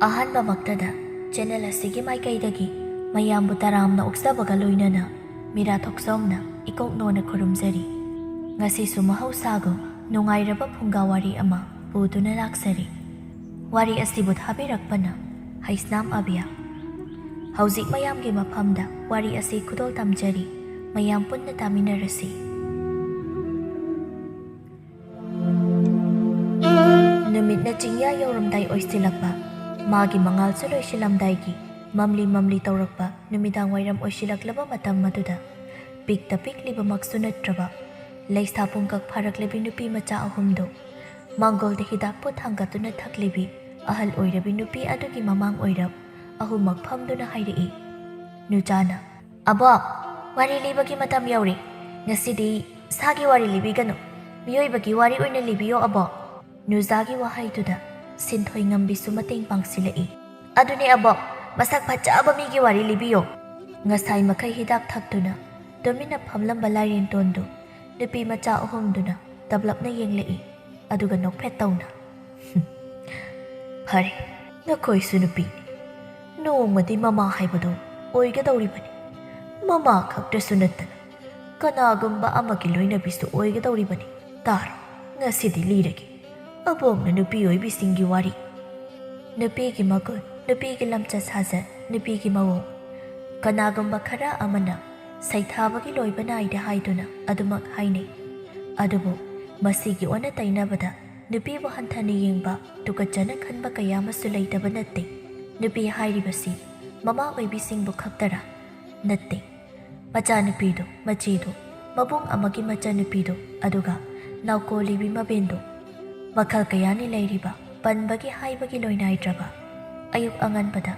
ꯑꯍꯥꯟꯕꯃꯛꯇꯗ channel ꯑꯁꯤꯒꯤ ꯃꯥꯏꯀꯩꯗꯒꯤ ꯃꯌꯥꯝꯕꯨ ꯇꯔꯥꯝꯅ ꯑꯣꯛꯆꯕꯒ ꯂꯣꯏꯅꯅ ꯃꯤꯔꯥ ꯊꯣꯛꯆꯣꯝꯅ ꯏꯀꯣꯛꯅꯣꯅ ꯈꯨꯔꯨꯝꯖꯔꯤ꯫ ꯉꯁꯤꯁꯨ ꯃꯍꯧꯁꯥꯒꯨꯝ ꯅꯨꯡꯉꯥꯏꯔꯕ ꯐꯨꯡꯒꯥ ꯋꯥꯔꯤ ꯑꯃ ꯄꯨꯗꯨꯅ ꯂꯥꯛꯆꯔꯤ꯫ ꯋꯥꯔꯤ ꯑꯁꯤꯕꯨ ꯊꯥꯕꯤꯔꯛꯄꯅ ꯍꯩꯁꯅꯥꯝ ꯑꯕ꯭ꯌꯥ꯫ ꯍꯧꯖꯤꯛ ꯃꯌꯥꯝꯒꯤ ꯃꯐꯝꯗ ꯋꯥꯔꯤ ꯑꯁꯤ ꯈꯨꯗꯣꯜ ꯇꯝꯖꯔꯤ, ꯃꯌꯥꯝ ꯄꯨꯟꯅ ꯇꯥꯃꯤꯟꯅꯔꯁꯤ꯫ ꯅꯨꯃꯤꯠꯅ ꯆꯤꯡꯌꯥ ꯌꯧꯔꯝꯗꯥꯏ ꯑꯣꯏꯁꯤꯜꯂꯛꯄ, ꯃꯥꯒꯤ ꯃꯉꯥꯜꯁꯨ ꯂꯣꯏꯁꯤꯜꯂꯝꯗꯥꯏꯒꯤ ꯃꯝꯂꯤ ꯃꯝꯂꯤ ꯇꯧꯔꯛꯄ ꯅꯨꯃꯤꯗꯥꯡ ꯋꯥꯏꯔꯝ ꯑꯣꯏꯁꯤꯜꯂꯛꯂꯕ ꯃꯇꯝ ꯃꯗꯨꯗ ꯄꯤꯛꯇ ꯄꯤꯛꯂꯤꯕꯃꯛꯁꯨ ꯅꯠꯇ꯭ꯔꯕ ꯂꯩꯁꯥ ꯄꯨꯡꯀꯛ ꯐꯥꯔꯛꯂꯤꯕꯤ ꯅꯨꯄꯤ ꯃꯆꯥ ꯑꯍꯨꯝꯗꯨ ꯃꯥꯡꯒꯣꯜꯗ ꯍꯤꯗꯥꯛꯄꯨ ꯊꯥꯡꯒꯠꯇꯨꯅ ꯊꯛꯂꯤꯕꯤ ꯑꯍꯜ ꯑꯣꯏꯔꯕꯤ ꯅꯨꯄꯤ ꯑꯗꯨꯒꯤ ꯃꯃꯥꯡ ꯑꯣꯏꯔꯞ ꯑꯍꯨꯝꯃꯛ ꯐꯝꯗꯨꯅ ꯍꯥꯏꯔꯛꯏ꯫ ꯅꯨꯆꯥꯅ, "ꯑꯕꯣ, ꯋꯥꯔꯤ ꯂꯤꯕꯒꯤ ꯃꯇꯝ ꯌꯧꯔꯦ꯫ ꯉꯁꯤꯗꯤ ꯁꯥꯒꯤ ꯋꯥꯔꯤ ꯂꯤꯕꯤꯒꯅꯨ, ꯃꯤꯑꯣꯏꯕꯒꯤ ꯋꯥꯔꯤ ꯑꯣꯏꯅ ꯂꯤꯕꯤꯌꯣ ꯑꯕꯣ." ꯅꯨꯖꯥꯒꯤ ꯋꯥꯍꯩꯗꯨꯗ ꯁꯤꯟꯊꯣꯏ ꯉꯝꯕꯤꯁꯨ ꯃꯇꯦꯡ ꯄꯥꯡꯁꯤꯜꯂꯛꯏ꯫ "ꯑꯗꯨꯅꯦ ꯑꯕꯣ, ꯃꯁꯛ ꯐꯖꯕ ꯃꯤꯒꯤ ꯋꯥꯔꯤ ꯂꯤꯕꯤꯌꯣ." ꯉꯁꯥꯏ ꯃꯈꯩ ꯍꯤꯗꯥꯛ ꯊꯛꯇꯨꯅ ꯇꯨꯃꯤꯟꯅ ꯐꯝꯂꯝꯕ ꯂꯥꯏꯔꯦꯟꯇꯣꯟꯗꯨ ꯅꯨꯄꯤ ꯃꯆꯥ ꯑꯍꯨꯝꯗꯨꯅ ꯇꯞꯂꯞꯅ ꯌꯦꯡꯂꯛꯏ, ꯑꯗꯨꯒ ꯅꯣꯛꯐꯦꯠ ꯇꯧꯅ, "ꯐꯔꯦ, ꯅꯈꯣꯏꯁꯨ ꯅꯨꯄꯤꯅꯤ. ꯅꯣꯡꯃꯗꯤ ꯃꯃꯥ ꯍꯥꯏꯕꯗꯣ ꯑꯣꯏꯒꯗꯧꯔꯤꯕꯅꯤ. ꯃꯃꯥ ꯈꯛꯇꯁꯨ ꯅꯠꯇꯅ ꯀꯅꯥꯒꯨꯝꯕ ꯑꯃꯒꯤ ꯂꯣꯏꯅꯕꯤꯁꯨ ꯑꯣꯏꯒꯗꯧꯔꯤꯕꯅꯤ. ꯇꯥꯔꯣ, ꯉꯁꯤꯗꯤ ꯂꯤꯔꯒꯦ ꯑꯕꯣꯛꯅ ꯅꯨꯄꯤ ꯑꯣꯏꯕꯤꯁꯤꯡꯒꯤ ꯋꯥꯔꯤ." ꯅꯨꯄꯤꯒꯤ ꯃꯒꯨꯟ, ꯅꯨꯄꯤꯒꯤ ꯂꯝꯆꯠ ꯁꯥꯖꯠ, ꯅꯨꯄꯤꯒꯤ ꯃꯑꯣꯡ, ꯀꯅꯥꯒꯨꯝꯕ ꯈꯔ ꯑꯃꯅ ꯁꯩꯊꯥꯕꯒꯤ ꯂꯣꯏꯕ ꯅꯥꯏꯗꯦ ꯍꯥꯏꯗꯨꯅ ꯑꯗꯨꯃꯛ ꯍꯥꯏꯅꯩ꯫ ꯑꯗꯨꯕꯨ ꯃꯁꯤꯒꯤ ꯑꯣꯟꯅ ꯇꯩꯅꯕꯗ ꯅꯨꯄꯤꯕꯨ ꯍꯟꯊꯅ ꯌꯦꯡꯕ, ꯇꯨꯀꯠꯆꯅ ꯈꯟꯕ ꯀꯌꯥ ꯑꯃꯁꯨ ꯂꯩꯇꯕ ꯅꯠꯇꯦ꯫ ꯅꯨꯄꯤ ꯍꯥꯏꯔꯤꯕꯁꯤ ꯃꯃꯥ ꯑꯣꯏꯕꯤꯁꯤꯡꯕꯨ ꯈꯛꯇꯔꯥ? ꯅꯠꯇꯦ꯫ ꯃꯆꯥꯅꯨꯄꯤꯗꯨ, ꯃꯆꯦꯗꯨ, ꯃꯕꯨꯡ ꯑꯃꯒꯤ ꯃꯆꯥꯅꯨꯄꯤꯗꯨ, ꯑꯗꯨꯒ ꯅꯥꯎꯀꯣꯜꯂꯤꯕꯤ ꯃꯕꯦꯟꯗꯨ, ꯃꯈꯜ ꯀꯌꯥꯅꯤ ꯂꯩꯔꯤꯕ ꯄꯟꯕꯒꯤ ꯍꯥꯏꯕꯒꯤ ꯂꯣꯏꯅꯥꯏꯗ꯭ꯔꯕ ꯑꯌꯨꯛ ꯑꯉꯟꯕꯗ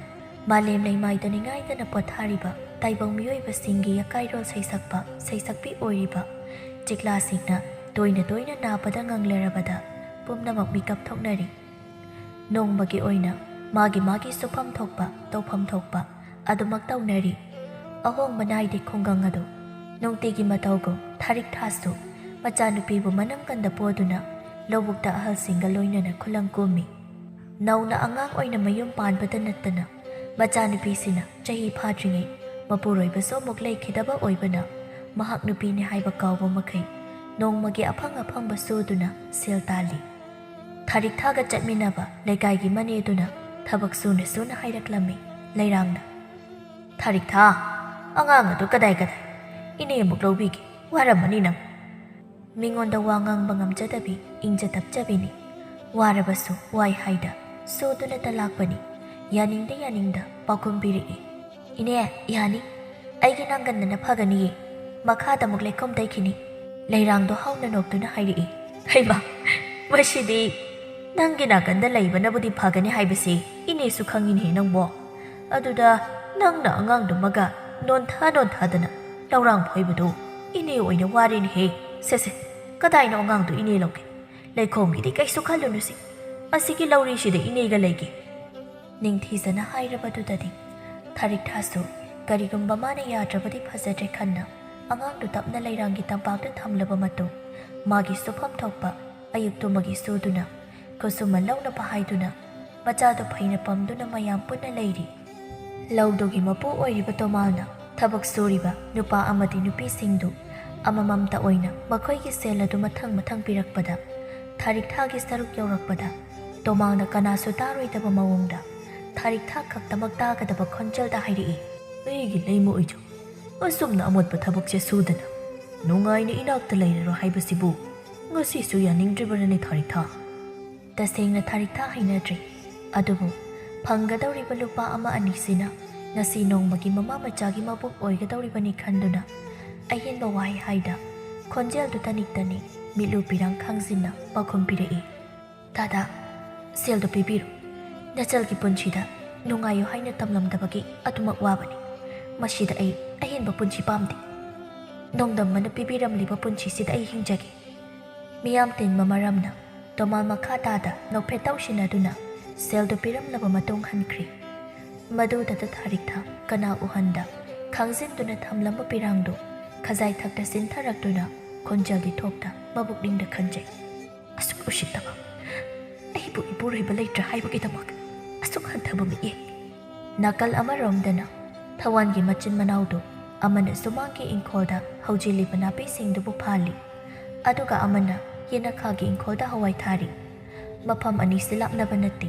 ꯃꯥꯂꯦꯝ ꯂꯩꯃꯥꯏꯗ ꯅꯤꯡꯉꯥꯏꯗꯅ ꯄꯣꯊꯥꯔꯤꯕ ꯇꯥꯏꯕꯪ ꯃꯤꯑꯣꯏꯕꯁꯤꯡꯒꯤ ꯌꯥꯀꯥꯏꯔꯣꯜ ꯁꯩꯁꯛꯄ ꯁꯩꯁꯛꯄꯤ ꯑꯣꯏꯔꯤꯕ ꯆꯤꯛꯂꯥꯁꯤꯡꯅ ꯇꯣꯏꯅ ꯇꯣꯏꯅ ꯅꯥꯕꯗ ꯉꯪꯂꯔꯕꯗ ꯄꯨꯝꯅꯃꯛ ꯃꯤꯀꯞ ꯊꯣꯛꯅꯔꯤ꯫ ꯅꯣꯡꯃꯒꯤ ꯑꯣꯏꯅ ꯃꯥꯒꯤ ꯃꯥꯒꯤ ꯁꯨꯐꯝ ꯊꯣꯛꯄ, ꯇꯧꯐꯝ ꯊꯣꯛꯄ ꯑꯗꯨꯃꯛ ꯇꯧꯅꯔꯤ꯫ ꯑꯍꯣꯡꯕ ꯅꯥꯏꯗꯦ ꯈꯨꯡꯒꯪ ꯑꯗꯨ꯫ ꯅꯨꯡꯇꯤꯒꯤ ꯃꯇꯧꯒꯨꯝ ꯊꯥꯔꯤꯛ ꯊꯥꯁꯨ ꯃꯆꯥꯅꯨꯄꯤꯕꯨ ꯃꯅꯪꯒꯟꯗ ꯄꯣꯗꯨꯅ ꯂꯧꯕꯨꯛꯇ ꯑꯍꯜꯁꯤꯡꯒ ꯂꯣꯏꯅꯅ ꯈꯨꯂꯪ ꯀꯨꯝꯃꯤ꯫ ꯅꯧꯅ ꯑꯉꯥꯡ ꯑꯣꯏꯅ ꯃꯌꯨꯝ ꯄꯥꯟꯕꯗ ꯅꯠꯇꯅ ꯃꯆꯥꯅꯨꯄꯤꯁꯤꯅ ꯆꯍꯤ ꯐꯥꯗ꯭ꯔꯤꯉꯩ ꯃꯄꯨꯔꯣꯏꯕꯁꯨ ꯑꯃꯨꯛ ꯂꯩꯈꯤꯗꯕ ꯑꯣꯏꯕꯅ ꯃꯍꯥꯛ ꯅꯨꯄꯤꯅꯤ ꯍꯥꯏꯕ ꯀꯥꯎꯕ ꯃꯈꯩ ꯅꯣꯡꯃꯒꯤ ꯑꯐꯪ ꯑꯐꯪꯕ ꯁꯨꯗꯨꯅ ꯁꯦꯜ ꯇꯥꯜꯂꯤ꯫ ꯊꯥꯔꯤꯛ ꯊꯥꯒ ꯆꯠꯃꯤꯟꯅꯕ ꯂꯩꯀꯥꯏꯒꯤ ꯃꯅꯦꯗꯨꯅ ꯊꯕꯛ ꯁꯨꯅ ꯁꯨꯅ ꯍꯥꯏꯔꯛꯂꯝꯃꯤ ꯂꯩꯔꯥꯡꯅ, "ꯊꯥꯔꯤꯛ ꯊꯥ, ꯑꯉꯥꯡ ꯑꯗꯨ ꯀꯗꯥꯏ ꯏꯅꯦ ꯑꯃꯨꯛ ꯂꯧꯕꯤꯒꯦ, ꯋꯥꯔꯝꯃꯅꯤ ꯅꯪ." ꯃꯤꯉꯣꯟꯗ ꯋꯥ ꯉꯥꯡꯕ ꯉꯝꯖꯗꯕꯤ ꯏꯪꯖ ꯇꯞꯆꯕꯤꯅꯤ꯫ ꯋꯥꯔꯕꯁꯨ ꯋꯥꯏ ꯍꯥꯏꯗ ꯁꯨꯗꯨꯅꯇ ꯂꯥꯛꯄꯅꯤ꯫ ꯌꯥꯅꯤꯡꯗ ꯌꯥꯅꯤꯡꯗ ꯄꯥꯎꯈꯨꯝ ꯄꯤꯔꯛꯏ, "ꯏꯅꯦ, ꯌꯥꯅꯤ. ꯑꯩꯒꯤ ꯅꯥꯡꯒꯟꯗꯅ ꯐꯒꯅꯤꯌꯦ. ꯃꯈꯥꯗ ꯑꯃꯨꯛ ꯂꯩꯈꯣꯝ ꯇꯩꯈꯤꯅꯤ." ꯂꯩꯔꯥꯡꯗꯣ ꯍꯧꯅ ꯅꯣꯛꯇꯨꯅ ꯍꯥꯏꯔꯛꯏ, "ꯍꯩꯃꯥ, ꯃꯁꯤꯗꯤ ꯅꯪꯒꯤ ꯅꯥꯀꯟꯗ ꯂꯩꯕꯅꯕꯨꯗꯤ ꯐꯒꯅꯤ ꯍꯥꯏꯕꯁꯤ ꯏꯅꯦꯁꯨ ꯈꯪꯉꯤꯅꯦ ꯅꯪꯕꯣ. ꯑꯗꯨꯗ ꯅꯪꯅ ꯑꯉꯥꯡꯗꯨꯃꯒ ꯅꯣꯟꯊꯥꯗꯅ ꯂꯧꯔꯥꯡ ꯐꯣꯏꯕꯗꯨ ꯏꯅꯦ ꯑꯣꯏꯅ ꯋꯥꯔꯦꯅꯦꯍꯦ. ꯁꯦ, ꯀꯗꯥꯏꯅꯣ ꯑꯉꯥꯡꯗꯨ ꯏꯅꯦ ꯂꯧꯒꯦ. ꯂꯩꯈꯣꯝꯒꯤꯗꯤ ꯀꯩꯁꯨ ꯈꯜꯂꯨꯅꯨꯁꯤ. ꯑꯁꯤꯒꯤ ꯂꯧꯔꯤꯁꯤꯗ ꯏꯅꯦꯒ ꯂꯩꯒꯦ." ꯅꯤꯡꯊꯤꯖꯅ ꯍꯥꯏꯔꯕꯗꯨꯗꯗꯤ ꯊꯥꯔꯤꯛ ꯊꯥꯁꯨ ꯀꯔꯤꯒꯨꯝꯕ ꯃꯥꯅ ꯌꯥꯗ꯭ꯔꯕꯗꯤ ꯐꯖꯗ꯭ꯔꯦ ꯈꯟꯅ ꯑꯉꯥꯡꯗꯨ ꯇꯞꯅ ꯂꯩꯔꯥꯡꯒꯤ ꯇꯝꯄꯥꯛꯇ ꯊꯝꯂꯕ ꯃꯇꯨꯡ ꯃꯥꯒꯤ ꯁꯨꯐꯝ ꯊꯣꯛꯄ ꯑꯌꯨꯛꯇꯨꯃꯒꯤ ꯁꯨꯗꯨꯅ ꯈꯨꯠꯁꯨꯃꯟ ꯂꯧꯅꯕ ꯍꯥꯏꯗꯨꯅ ꯃꯆꯥꯗꯨ ꯐꯩꯅ ꯄꯝꯗꯨꯅ ꯃꯌꯥꯝ ꯄꯨꯟꯅ ꯂꯩꯔꯤ꯫ ꯂꯧꯗꯨꯒꯤ ꯃꯄꯨ ꯑꯣꯏꯔꯤꯕ ꯇꯣꯃꯥꯜꯅ ꯊꯕꯛ ꯁꯨꯔꯤꯕ ꯅꯨꯄꯥ ꯑꯃꯗꯤ ꯅꯨꯄꯤꯁꯤꯡꯗꯨ ꯑꯃꯃꯝꯇ ꯑꯣꯏꯅ ꯃꯈꯣꯏꯒꯤ ꯁꯦꯜ ꯑꯗꯨ ꯃꯊꯪ ꯃꯊꯪ ꯄꯤꯔꯛꯄꯗ ꯊꯥꯔꯤꯛ ꯊꯥꯒꯤ ꯁꯔꯨꯛ ꯌꯧꯔꯛꯄꯗ ꯇꯣꯃꯥꯜꯅ ꯀꯅꯥꯁꯨ ꯇꯥꯔꯣꯏꯗꯕ ꯃꯑꯣꯡꯗ ꯊꯥꯔꯤꯛ ꯊꯥ ꯈꯛꯇꯃꯛ ꯇꯥꯒꯗꯕ ꯈꯣꯟꯖꯦꯜꯗ ꯍꯥꯏꯔꯛꯏ, "ꯑꯩꯒꯤ ꯂꯩꯃ ꯑꯣꯏꯖꯧ, ꯑꯁꯨꯝꯅ ꯑꯃꯣꯠꯄ ꯊꯕꯛꯁꯦ ꯁꯨꯗꯅ ꯅꯨꯡꯉꯥꯏꯅ ꯏꯅꯥꯛꯇ ꯂꯩꯔꯔꯣ ꯍꯥꯏꯕꯁꯤꯕꯨ ꯉꯁꯤꯁꯨ ꯌꯥꯅꯤꯡꯗ꯭ꯔꯤꯕꯔꯅꯦ ꯊꯥꯔꯤꯛ ꯊꯥ?" ꯇꯁꯦꯡꯅ ꯊꯥꯔꯤꯛ ꯊꯥ ꯍꯩꯅꯗ꯭ꯔꯤ꯫ ꯑꯗꯨꯕꯨ ꯐꯪꯒꯗꯧꯔꯤꯕ ꯂꯨꯄꯥ ꯑꯃ ꯑꯅꯤꯁꯤꯅ ꯉꯁꯤ ꯅꯣꯡꯃꯒꯤ ꯃꯃꯥ ꯃꯆꯥꯒꯤ ꯃꯕꯨꯛ ꯑꯣꯏꯒꯗꯧꯔꯤꯕꯅꯤ ꯈꯟꯗꯨꯅ ꯑꯍꯦꯟꯕ ꯋꯥꯍꯩ ꯍꯥꯏꯗ ꯈꯣꯟꯖꯦꯜꯗꯨ ꯇꯅꯤꯛ ꯇꯅꯤꯛ ꯃꯤꯠꯂꯨ ꯄꯤꯔꯥꯡ ꯈꯥꯡꯖꯤꯟꯅ ꯄꯥꯎꯈꯨꯝ ꯄꯤꯔꯛꯏ, "ꯗꯥꯗꯥ, ꯁꯦꯜꯗꯨ ꯄꯤꯕꯤꯔꯣ. ꯅꯆꯜꯒꯤ ꯄꯨꯟꯁꯤꯗ ꯅꯨꯡꯉꯥꯏꯌꯨ ꯍꯥꯏꯅ ꯇꯝꯂꯝꯗꯕꯒꯤ ꯑꯗꯨꯃꯛ ꯋꯥꯕꯅꯤ. ꯃꯁꯤꯗ ꯑꯩ ꯑꯍꯦꯟꯕ ꯄꯨꯟꯁꯤ ꯄꯥꯝꯗꯦ. ꯅꯣꯡꯗꯝꯕꯅ ꯄꯤꯕꯤꯔꯝꯂꯤꯕ ꯄꯨꯟꯁꯤꯁꯤꯗ ꯑꯩ ꯍꯤꯡꯖꯒꯦ." ꯃꯤꯌꯥꯝ ꯇꯤꯟꯕ ꯃꯔꯝꯅ ꯇꯣꯃꯥꯜ ꯃꯈꯥ ꯇꯥꯗ ꯅꯣꯛꯐꯦꯠ ꯇꯧꯁꯤꯟꯅꯗꯨꯅ ꯁꯦꯜꯗꯨ ꯄꯤꯔꯝꯂꯕ ꯃꯇꯨꯡ ꯍꯟꯈ꯭ꯔꯤ꯫ ꯃꯗꯨꯗꯇ ꯊꯥꯔꯤꯛ ꯊꯥ ꯀꯅꯥ ꯎꯍꯟꯗ ꯈꯥꯡꯖꯤꯟꯗꯨꯅ ꯊꯝꯂꯝꯕ ꯄꯤꯔꯥꯡꯗꯨ ꯈꯖꯥꯏ ꯊꯛꯇ ꯆꯤꯟꯊꯔꯛꯇꯨꯅ ꯈꯣꯟꯖꯦꯜꯗꯤ ꯊꯣꯛꯇ ꯃꯕꯨꯛꯅꯤꯡꯗ ꯈꯟꯖꯩ, "ꯑꯁꯨꯛ ꯎꯁꯤꯠꯇꯕ, ꯑꯩꯕꯨ ꯏꯄꯨꯔꯣꯏꯕ ꯂꯩꯇ꯭ꯔꯥ ꯍꯥꯏꯕꯒꯤꯗꯃꯛ ꯑꯁꯨꯛ ꯍꯟꯊꯕ ꯃꯤꯠꯌꯦꯡ ꯅꯥꯀꯜ ꯑꯃꯔꯣꯝꯗꯅ ꯊꯋꯥꯟꯒꯤ ꯃꯆꯤꯟ ꯃꯅꯥꯎꯗꯨ ꯑꯃꯅ ꯁꯨꯃꯥꯡꯒꯤ ꯏꯪꯈꯣꯜꯗ ꯍꯧꯖꯤꯜꯂꯤꯕ ꯅꯥꯄꯤꯁꯤꯡꯗꯨꯕꯨ ꯐꯥꯜꯂꯤ ꯑꯗꯨꯒ ꯑꯃꯅ ꯌꯦꯅꯈꯥꯒꯤ ꯏꯪꯈꯣꯜꯗ ꯍꯋꯥꯏ ꯊꯥꯔꯤ ꯃꯐꯝ ꯑꯅꯤꯁꯤ ꯂꯥꯞꯅꯕ ꯅꯠꯇꯦ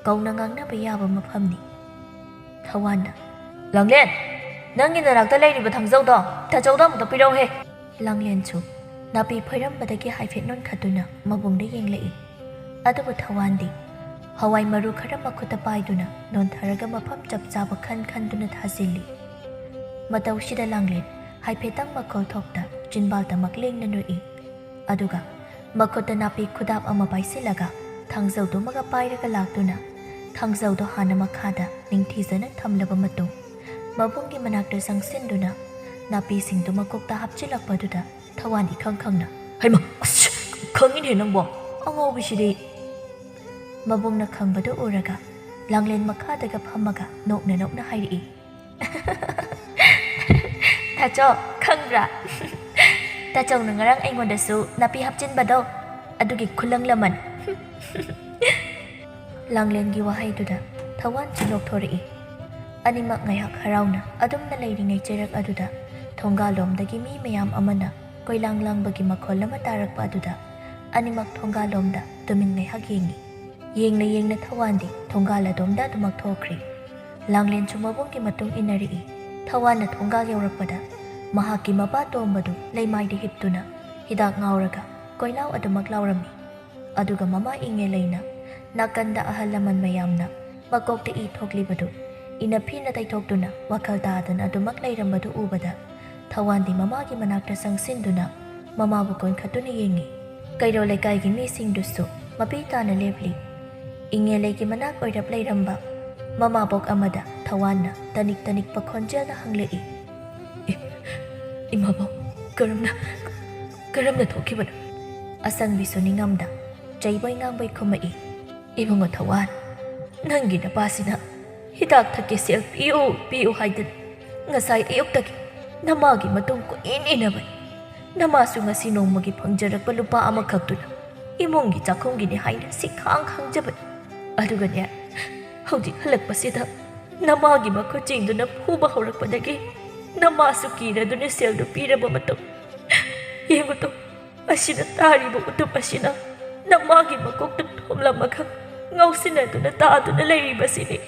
ꯀꯧꯅ ꯉꯥꯡꯅꯕ ꯌꯥꯕ ꯃꯐꯝꯅꯤ ꯊꯋꯥꯟꯅ ꯂꯥꯡꯂꯦꯟ ꯅꯪꯒꯤ ꯅꯅꯥꯛꯇ ꯂꯩꯔꯤꯕ ꯊꯥꯡꯖꯧꯗꯣ ꯇꯥꯆꯧꯗ ꯑꯃꯨꯛꯇ ꯄꯤꯔꯧꯍꯦ ꯂꯥꯡꯂꯦꯟꯁꯨ ꯅꯥꯄꯤ ꯐꯣꯏꯔꯝꯕꯗꯒꯤ ꯍꯥꯏꯐꯦꯠ ꯅꯣꯟꯈꯠꯇꯨꯅ ꯃꯕꯨꯡꯗ ꯌꯦꯡꯂꯛꯏ ꯑꯗꯨꯕꯨ ꯊꯋꯥꯟꯗꯤ ꯍꯋꯥꯏ ꯃꯔꯨ ꯈꯔ ꯃꯈꯨꯠꯇ ꯄꯥꯏꯗꯨꯅ ꯅꯣꯟꯊꯔꯒ ꯃꯐꯝ ꯆꯞ ꯆꯥꯕ ꯈꯟꯗꯨꯅ ꯊꯥꯖꯤꯜꯂꯤ ꯃꯇꯧꯁꯤꯗ ꯂꯥꯡꯂꯦꯟ ꯍꯥꯏꯐꯦꯠꯇꯪ ꯃꯈꯣꯜ ꯊꯣꯛꯇ ꯆꯤꯟꯕꯥꯜꯇꯃꯛ ꯂꯦꯡꯅ ꯅꯣꯛꯏ ꯑꯗꯨꯒ ꯃꯈꯨꯠꯇ ꯅꯥꯄꯤ ꯈꯨꯗꯥꯞ ꯑꯃ ꯄꯥꯏꯁꯤꯜꯂꯒ ꯊꯥꯡꯖꯧꯗꯨꯃꯒ ꯄꯥꯏꯔꯒ ꯂꯥꯛꯇꯨꯅ ꯊꯥꯡꯖꯧꯗꯣ ꯍꯥꯟꯅ ꯃꯈꯥꯗ ꯅꯤꯡꯊꯤꯖꯅ ꯊꯝꯂꯕ ꯃꯇꯨꯡ ꯃꯕꯨꯡꯒꯤ ꯃꯅꯥꯛꯇ ꯆꯪꯁꯤꯟꯗꯨꯅ ꯅꯥꯄꯤꯁꯤꯡꯗꯨ ꯃꯀꯣꯛꯇ ꯍꯥꯞꯆꯤꯜꯂꯛꯄꯗꯨꯗ ꯊꯋꯥꯟ ꯏꯈꯪ ꯈꯪꯅ ꯍꯩꯃꯥ ꯑꯁ ꯈꯪꯉꯤꯅꯦ ꯅꯪꯕꯣ ꯑꯉꯥꯎꯕꯤꯁꯤꯗꯤ ꯃꯕꯨꯡꯅ ꯈꯪꯕꯗꯨ ꯎꯔꯒ ꯂꯥꯡꯂꯦꯟ ꯃꯈꯥꯗꯒ ꯐꯝꯃꯒ ꯅꯣꯛꯅ ꯅꯣꯛꯅ ꯍꯥꯏꯔꯛꯏ ꯇꯥꯆꯧ ꯈꯪꯕ꯭ꯔꯥ ꯇꯥꯆꯧꯅ ꯉꯔꯥꯡ ꯑꯩꯉꯣꯟꯗꯁꯨ ꯅꯥꯄꯤ ꯍꯥꯞꯆꯤꯟꯕꯗꯣ ꯑꯗꯨꯒꯤ ꯈꯨꯂꯪ ꯂꯃꯟ ꯂꯥꯡꯂꯦꯟꯒꯤ ꯋꯥꯍꯩꯗꯨꯗ ꯊꯋꯥꯟꯁꯨ ꯅꯣꯛꯊꯣꯔꯛꯏ ꯑꯅꯤꯃꯛ ꯉꯥꯏꯍꯥꯛ ꯍꯔꯥꯎꯅ ꯑꯗꯨꯝꯅ ꯂꯩꯔꯤꯉꯩ ꯆꯩꯔꯛ ꯑꯗꯨꯗ ꯊꯣꯡꯒꯥꯜꯂꯣꯝꯗꯒꯤ ꯃꯤ ꯃꯌꯥꯝ ꯑꯃꯅ ꯀꯣꯏꯂꯥꯡ ꯂꯥꯡꯕꯒꯤ ꯃꯈꯣꯜ ꯑꯃ ꯇꯥꯔꯛꯄ ꯑꯗꯨꯗ ꯑꯅꯤꯃꯛ ꯊꯣꯡꯒꯥꯜꯂꯣꯝꯗ ꯇꯨꯃꯤꯟ ꯉꯥꯏꯍꯥꯛ ꯌꯦꯡꯉꯤ ꯌꯦꯡꯅ ꯊꯋꯥꯟꯗꯤ ꯊꯣꯡꯒꯥꯜ ꯑꯗꯣꯝꯗ ꯑꯗꯨꯃꯛ ꯊꯣꯛꯈ꯭ꯔꯤ ꯂꯥꯡꯂꯦꯟꯁꯨ ꯃꯕꯨꯡꯒꯤ ꯃꯇꯨꯡ ꯏꯟꯅꯔꯛꯏ ꯊꯋꯥꯟꯅ ꯊꯣꯡꯒꯥꯜ ꯌꯧꯔꯛꯄꯗ ꯃꯍꯥꯛꯀꯤ ꯃꯄꯥ ꯇꯣꯝꯕꯗꯨ ꯂꯩꯃꯥꯏꯗ ꯍꯤꯞꯇꯨꯅ ꯍꯤꯗꯥꯛ ꯉꯥꯎꯔꯒ ꯀꯣꯏꯂꯥꯎ ꯑꯗꯨꯃꯛ ꯂꯥꯎꯔꯝꯃꯤ ꯑꯗꯨꯒ ꯃꯃꯥ ꯏꯉꯦꯂꯩꯅ ꯅꯥꯀꯟꯗ ꯑꯍꯜ ꯂꯃꯟ ꯃꯌꯥꯝꯅ ꯃꯀꯣꯛꯇ ꯏ ꯊꯣꯛꯂꯤꯕꯗꯨ ꯏꯅꯐꯤꯅ ꯇꯩꯊꯣꯛꯇꯨꯅ ꯋꯥꯈꯜ ꯇꯥꯗꯅ ꯑꯗꯨꯃꯛ ꯂꯩꯔꯝꯕꯗꯨ ꯎꯕꯗ ꯊꯋꯥꯟꯗꯤ ꯃꯃꯥꯒꯤ ꯃꯅꯥꯛꯇ ꯆꯪꯁꯤꯟꯗꯨꯅ ꯃꯃꯥꯕꯨ ꯀꯣꯟꯈꯠꯇꯨꯅ ꯌꯦꯡꯉꯤ ꯀꯩꯔꯣꯜ ꯂꯩꯀꯥꯏꯒꯤ ꯃꯤꯁꯤꯡꯗꯨꯁꯨ ꯃꯄꯤ ꯇꯥꯅ ꯂꯦꯞꯂꯤ ꯏꯉꯦꯂꯩꯒꯤ ꯃꯅꯥꯛ ꯑꯣꯏꯔꯞ ꯂꯩꯔꯝꯕ ꯃꯃꯥꯕꯣꯛ ꯑꯃꯗ ꯊꯋꯥꯟꯅ ꯇꯅꯤꯛ ꯇꯅꯤꯛꯄ ꯈꯣꯟꯖꯦꯜꯗ ꯍꯪꯂꯛꯏ ꯏꯃꯥꯕꯣꯛ ꯀꯔꯝꯅ ꯊꯣꯛꯈꯤꯕꯅꯣ ꯑꯁꯪꯕꯤꯁꯨ ꯅꯤꯡꯉꯝꯗ ꯆꯩꯕꯣꯏ ꯉꯥꯡꯕꯣꯏ ꯈꯨꯝꯃꯛꯏ ꯏꯕꯨꯡꯉꯣ ꯊꯋꯥꯟ ꯅꯪꯒꯤ ꯅꯄꯥꯁꯤꯅ ꯍꯤꯗꯥꯛ ꯊꯛꯀꯦ ꯁꯦꯜ ꯄꯤꯌꯨ ꯍꯥꯏꯗꯅ ꯉꯁꯥꯏ ꯑꯌꯨꯛꯇꯒꯤ ꯅꯃꯥꯒꯤ ꯃꯇꯨꯡ ꯀꯣꯏꯏꯟ ꯏꯟꯅꯕꯅꯤ ꯅꯃꯥꯁꯨ ꯉꯁꯤ ꯅꯣꯡꯃꯒꯤ ꯐꯪꯖꯔꯛꯄ ꯂꯨꯄꯥ ꯑꯃꯈꯛꯇꯨꯅ ꯏꯃꯨꯡꯒꯤ ꯆꯥꯛꯈꯨꯝꯒꯤꯅꯤ ꯍꯥꯏꯅ ꯈꯪꯖꯕꯅꯤ ꯑꯗꯨꯒꯅꯦ ꯍꯧꯖꯤꯛ ꯍꯜꯂꯛꯄꯁꯤꯗ ꯅꯃꯥꯒꯤ ꯃꯈꯨꯠ ꯆꯤꯡꯗꯨꯅ ꯐꯨꯕ ꯍꯧꯔꯛꯄꯗꯒꯤ ꯅꯃꯥꯁꯨ ꯀꯤꯔꯗꯨꯅ ꯁꯦꯜꯗꯨ ꯄꯤꯔꯕ ꯃꯇꯨꯡ ꯌꯦꯡꯉꯨꯇꯣ ꯑꯁꯤꯅ ꯇꯥꯔꯤꯕ ꯎꯇꯨꯞ ꯑꯁꯤꯅ ꯅꯃꯥꯒꯤ ꯃꯀꯣꯛꯇ ꯊꯣꯝꯂꯝꯃꯒ ꯉꯥꯎꯁꯤꯟꯅꯗꯨꯅ ꯇꯥꯗꯨꯅ ꯂꯩꯔꯤꯕꯁꯤꯅꯤ